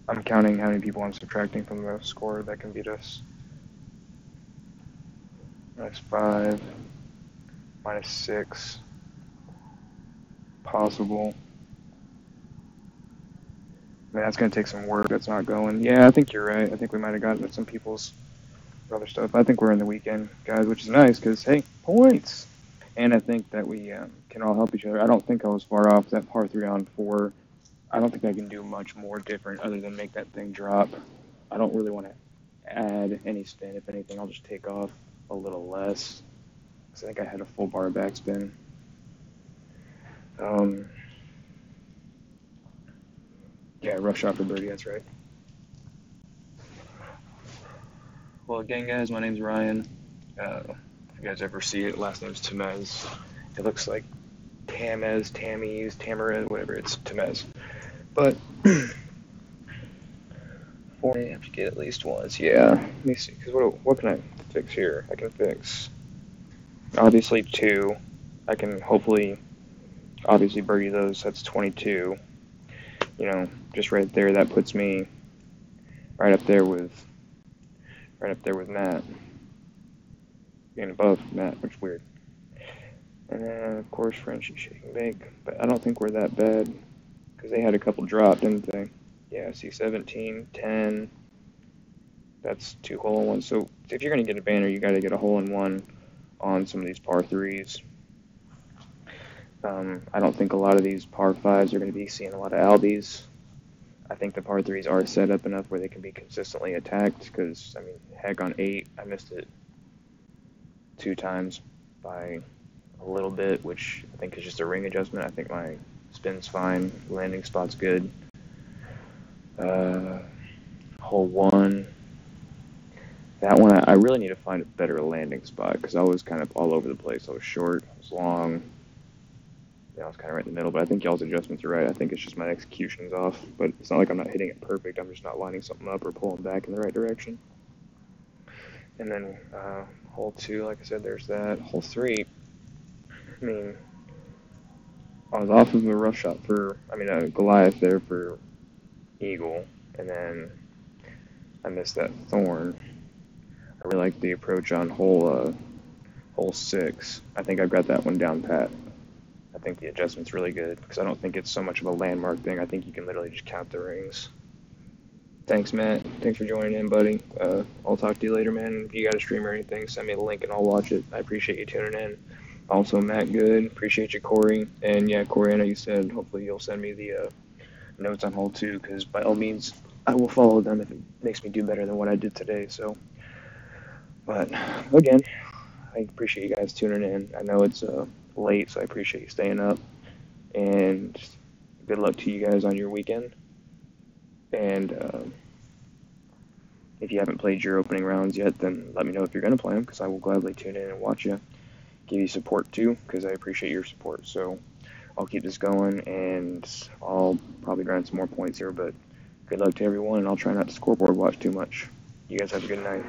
I'm counting how many people I'm subtracting from the score that can beat us. -5, -6. Possible. I mean, that's going to take some work. That's not going. Yeah, I think you're right. I think we might have gotten some people's other stuff. I think we're in the weekend, guys, which is nice because, hey, points. And I think that we can all help each other. I don't think I was far off that par 3 on 4. I don't think I can do much more different other than make that thing drop. I don't really want to add any spin. If anything, I'll just take off a little less. Because I think I had a full bar backspin. Yeah, rough shot for birdie, that's right. Well, again, guys, my name's Ryan. If you guys ever see it, last name's Temez. It looks like Tamez, Tammy's, Tamarez, whatever. It's Temez. But for me, I have to get at least once. Yeah. Let me see. Because what can I fix here? I can fix obviously 2. I can hopefully obviously birdie those. That's 22. You know, just right there. That puts me right up there with Matt. Being above Matt, which is weird. And then, of course, Frenchie Shake and Bake. But I don't think we're that bad because they had a couple drop, didn't they? Yeah, see 17, 10. That's 2 hole-in-ones. So if you're going to get a banner, you got to get a hole-in-one on some of these par threes. I don't think a lot of these par fives are going to be seeing a lot of albies. I think the par threes are set up enough where they can be consistently attacked. Because I mean, heck, on 8, I missed it 2 times by a little bit, which I think is just a ring adjustment. I think my spin's fine, landing spot's good. Uh, hole 1, that one I really need to find a better landing spot because I was kind of all over the place. I was short, I was long. Yeah, I was kind of right in the middle, but I think y'all's adjustments are right. I think it's just my execution's off, but it's not like I'm not hitting it perfect. I'm just not lining something up or pulling back in the right direction. And then hole 2, like I said, there's that. Hole 3, I mean, I was off of a rough shot a Goliath there for eagle, and then I missed that thorn. I really like the approach on hole 6. I think I've got that one down pat. I think the adjustment's really good because I don't think it's so much of a landmark thing. I think you can literally just count the rings. Thanks, Matt. Thanks for joining in, buddy. I'll talk to you later, man. If you got a stream or anything, send me the link and I'll watch it. I appreciate you tuning in. Also, Matt, good. Appreciate you, Corey. And yeah, Corey, I know you said hopefully you'll send me the notes on hole 2 because by all means, I will follow them if it makes me do better than what I did today. So, but again, I appreciate you guys tuning in. I know it's late, so I appreciate you staying up. And good luck to you guys on your weekend. And if you haven't played your opening rounds yet, then let me know if you're going to play them because I will gladly tune in and watch you. Give you support too because I appreciate your support. So I'll keep this going and I'll probably grind some more points here. But good luck to everyone, and I'll try not to scoreboard watch too much. You guys have a good night.